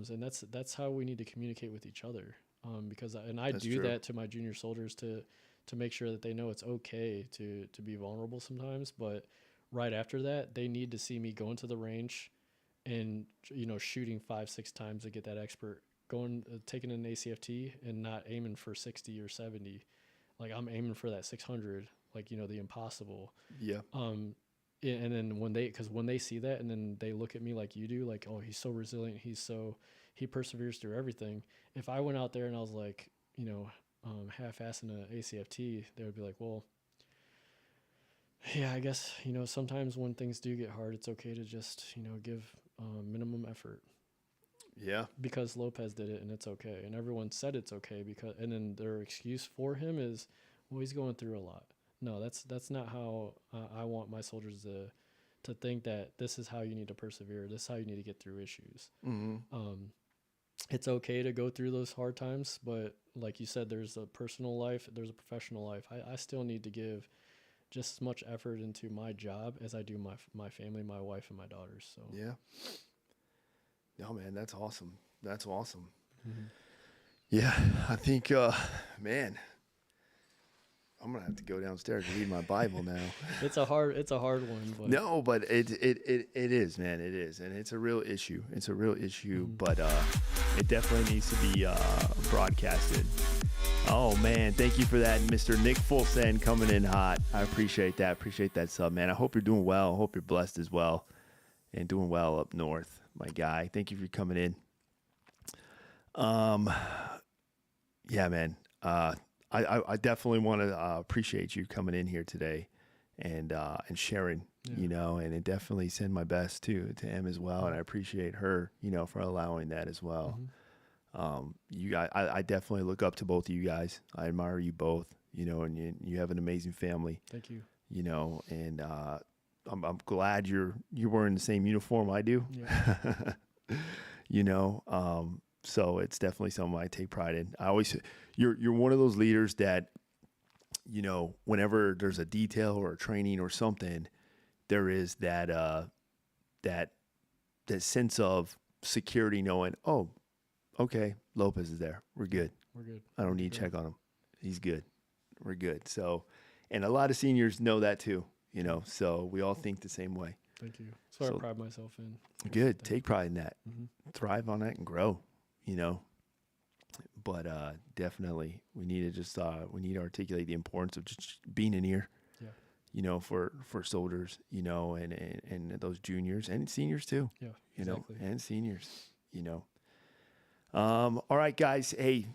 And that's how we need to communicate with each other. Because I do that to my junior soldiers to make sure that they know it's okay to be vulnerable sometimes. But right after that, they need to see me going to the range and, shooting 5-6 times to get that expert, taking an ACFT and not aiming for 60 or 70. Like I'm aiming for that 600, like, the impossible. Yeah. And then when they see that, and then they look at me like you do, like, oh, he's so resilient. He perseveres through everything. If I went out there and I was like, half-assing an ACFT, they would be like, well, yeah, I guess, sometimes when things do get hard, it's okay to just, give minimum effort. Yeah. Because Lopez did it, and it's okay. And everyone said it's okay, and then their excuse for him is, well, he's going through a lot. No, that's not how I want my soldiers to think, that this is how you need to persevere. This is how you need to get through issues. Mm-hmm. It's okay to go through those hard times, but like you said, there's a personal life, there's a professional life. I still need to give just as much effort into my job as I do my family, my wife, and my daughters. So yeah. No, man, that's awesome. That's awesome. Mm-hmm. Yeah, I think, man, I'm gonna have to go downstairs and read my Bible now. It's a hard one. But no, but it is, man. It is, and it's a real issue. It's a real issue, Mm-hmm. but it definitely needs to be broadcasted. Oh man, thank you for that, Mr. Nick Fulsen, coming in hot. I appreciate that. Appreciate that sub, man. I hope you're doing well. I hope you're blessed as well, and doing well up north, my guy. Thank you for coming in. Yeah, man. I definitely want to appreciate you coming in here today and sharing, and it definitely send my best to Em as well. And I appreciate her, for allowing that as well. Mm-hmm. You guys, I definitely look up to both of you guys. I admire you both, and you have an amazing family. Thank you. And I'm glad you're wearing the same uniform I do. Yeah. So it's definitely something I take pride in. You're one of those leaders that, whenever there's a detail or a training or something, there is that sense of security, knowing, oh, okay, Lopez is there. We're good. We're good. I don't need to check on him. He's good. We're good. So, and a lot of seniors know that too, so we all think the same way. Thank you. That's what I pride myself in. Good. Take pride in that. Mm-hmm. Thrive on that and grow, But definitely we need to articulate the importance of just being an ear, for soldiers, and those juniors and seniors too. Yeah, exactly. And seniors, All right, guys. Hey,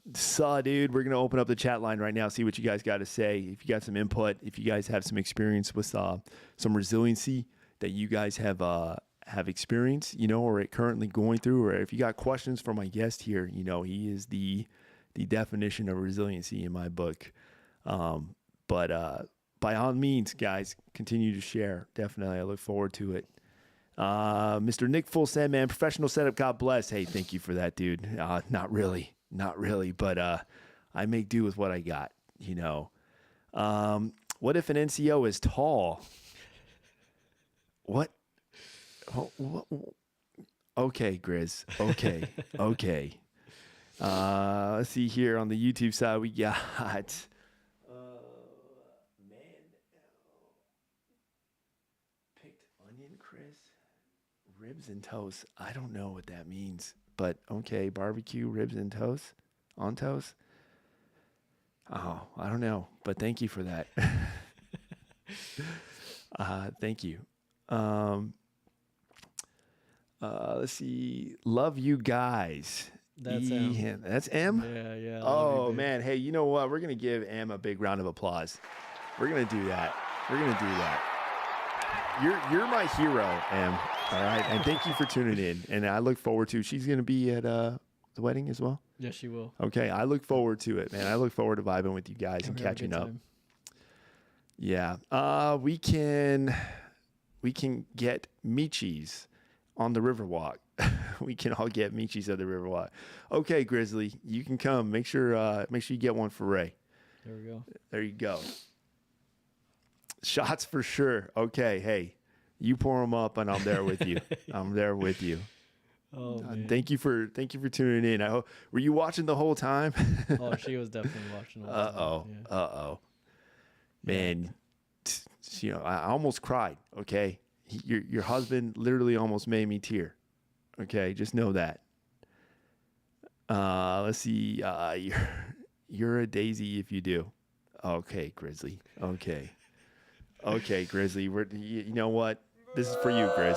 dude, we're going to open up the chat line right now, see what you guys got to say. If you got some input, if you guys have some experience with some resiliency that you guys have experienced, or are currently going through, or if you got questions for my guest here, he is the definition of resiliency in my book. But by all means, guys, continue to share. Definitely. I look forward to it. Mr. Nick Full said, man, professional setup. God bless. Hey, thank you for that, dude. Not really, but I make do with what I got, What if an NCO is tall? What? Okay, Grizz. Okay. Let's see here on the YouTube side. We got picked onion, Chris. Ribs and toast. I don't know what that means, but okay. Barbecue, ribs and toast on toast. Oh, I don't know, but thank you for that. Thank you. Let's see. Love you guys. That's M. That's M? Yeah. Oh, man. Hey, you know what? We're going to give M a big round of applause. We're going to do that. You're my hero, M. All right. And thank you for tuning in. And I look forward to, she's going to be at the wedding as well? Yes, she will. Okay. I look forward to it, man. I look forward to vibing with you guys and catching up. Yeah. We can get Michis on the Riverwalk. We can all get Michis at the Riverwalk. Okay, Grizzly, you can come. Make sure you get one for Ray. There we go. There you go. Shots for sure. Okay, hey, you pour them up, and I'm there with you. I'm there with you. Oh, man. Thank you for tuning in. Were you watching the whole time? Oh, she was definitely watching. Uh-oh. Man, I almost cried, okay? Your husband literally almost made me tear. Okay, just know that. Let's see. You're a daisy if you do. Okay, Grizzly. Okay, Grizzly. You know what? This is for you, Grizz.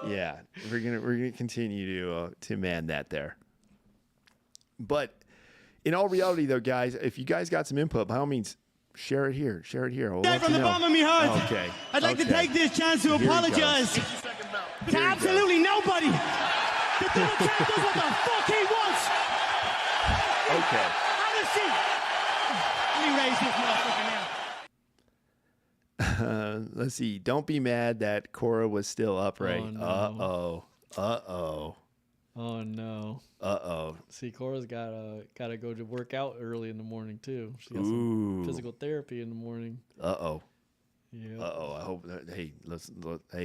Yeah, we're gonna continue to man that there. But in all reality, though, guys, if you guys got some input, by all means, share it here. We'll let from you the know. bottom of my heart, Okay. I'd like to take this chance to apologize to absolutely nobody. The double champ does what the fuck he wants. Okay. Have a seat. Let me raise this motherfucker now. Let's see. Don't be mad that Cora was still upright. Oh, no. Uh-oh. Oh no. See, Cora's gotta go to work out early in the morning too. She got some physical therapy in the morning. Uh-oh. Yeah. I hope that, hey,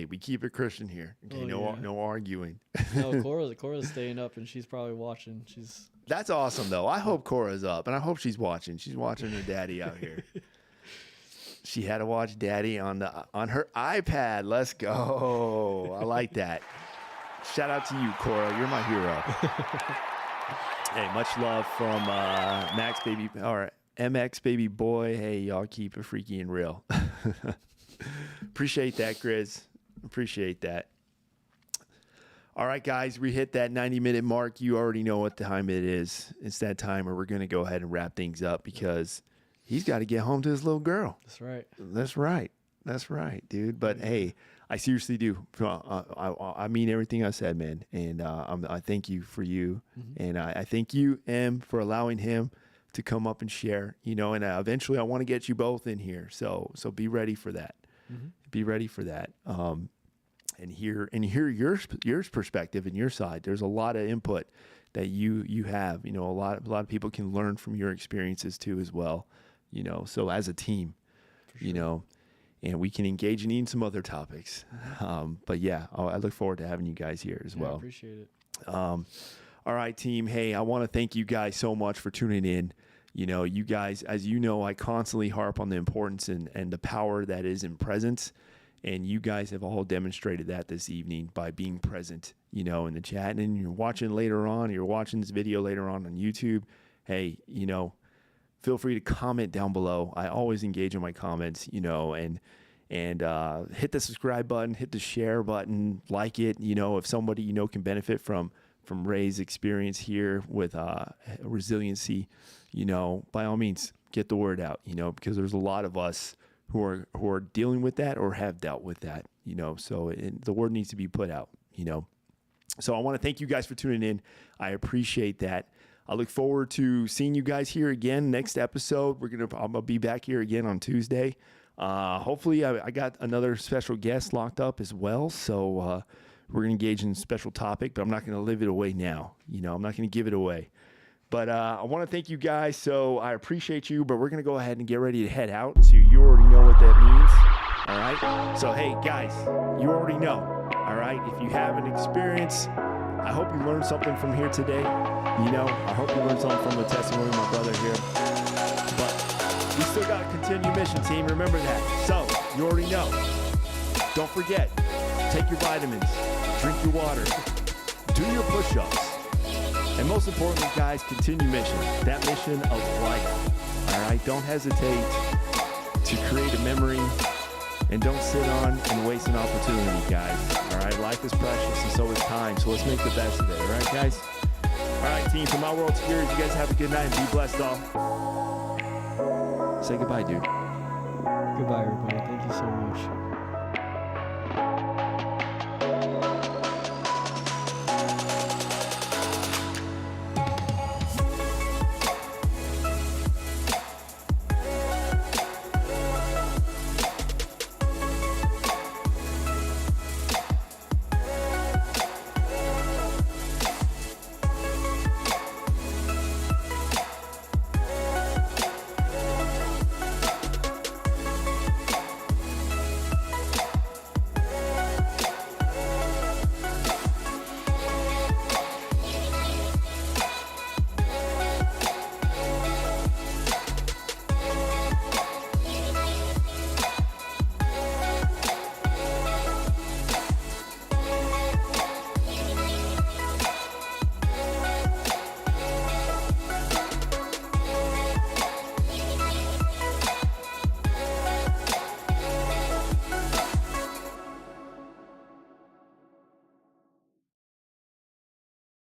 we keep it Christian here. Okay, Oh, no arguing. No, Cora's staying up and she's probably watching. That's awesome though. I hope Cora's up and I hope she's watching. She's watching her daddy out here. She had to watch daddy on her iPad. Let's go. I like that. Shout out to you, Cora. You're my hero. Hey, much love from Max Baby or MX Baby Boy. Hey, y'all keep it freaky and real. Appreciate that, Grizz. Appreciate that. All right, guys, we hit that 90-minute mark. You already know what time it is. It's that time where we're going to go ahead and wrap things up because he's got to get home to his little girl. That's right. That's right, dude. But hey, I seriously do. I mean everything I said, man. And I thank you for you. Mm-hmm. And I thank you, Em, for allowing him to come up and share, and eventually I want to get you both in here. So be ready for that. Mm-hmm. Be ready for that. hear your perspective and your side. There's a lot of input that you have. You know, a lot of people can learn from your experiences too as well. You know, so as a team, you know, and we can engage in even some other topics. But yeah, I look forward to having you guys here as well. I appreciate it. All right, team. Hey, I want to thank you guys so much for tuning in. You know, you guys, as you know, I constantly harp on the importance and the power that is in presence. And you guys have all demonstrated that this evening by being present, you know, in the chat. And you're watching later on, you're watching this video later on YouTube. Hey, you know, feel free to comment down below. I always engage in my comments, you know, and hit the subscribe button, hit the share button, like it. You know, if somebody you know can benefit from Ray's experience here with resiliency, you know, by all means, get the word out, you know, because there's a lot of us who are dealing with that or have dealt with that, you know, so the word needs to be put out, you know. So I want to thank you guys for tuning in. I appreciate that. I look forward to seeing you guys here again next episode. I'm gonna be back here again on Tuesday. Hopefully I got another special guest locked up as well. So we're gonna engage in a special topic, but I'm not gonna give it away now. You know, I'm not gonna give it away. But I want to thank you guys. So I appreciate you, but we're going to go ahead and get ready to head out. So you already know what that means. All right. So, hey, guys, you already know. All right. If you have an experience, I hope you learned something from here today. You know, I hope you learned something from the testimony of my brother here. But we still got to continue mission, team. Remember that. So you already know. Don't forget, take your vitamins, drink your water, do your push-ups. And most importantly, guys, continue mission. That mission of life. All right? Don't hesitate to create a memory. And don't sit on and waste an opportunity, guys. All right? Life is precious and so is time. So let's make the best of it. All right, guys? All right, team. From my world to yours, you guys have a good night and be blessed all. Say goodbye, dude. Goodbye, everybody. Thank you so much.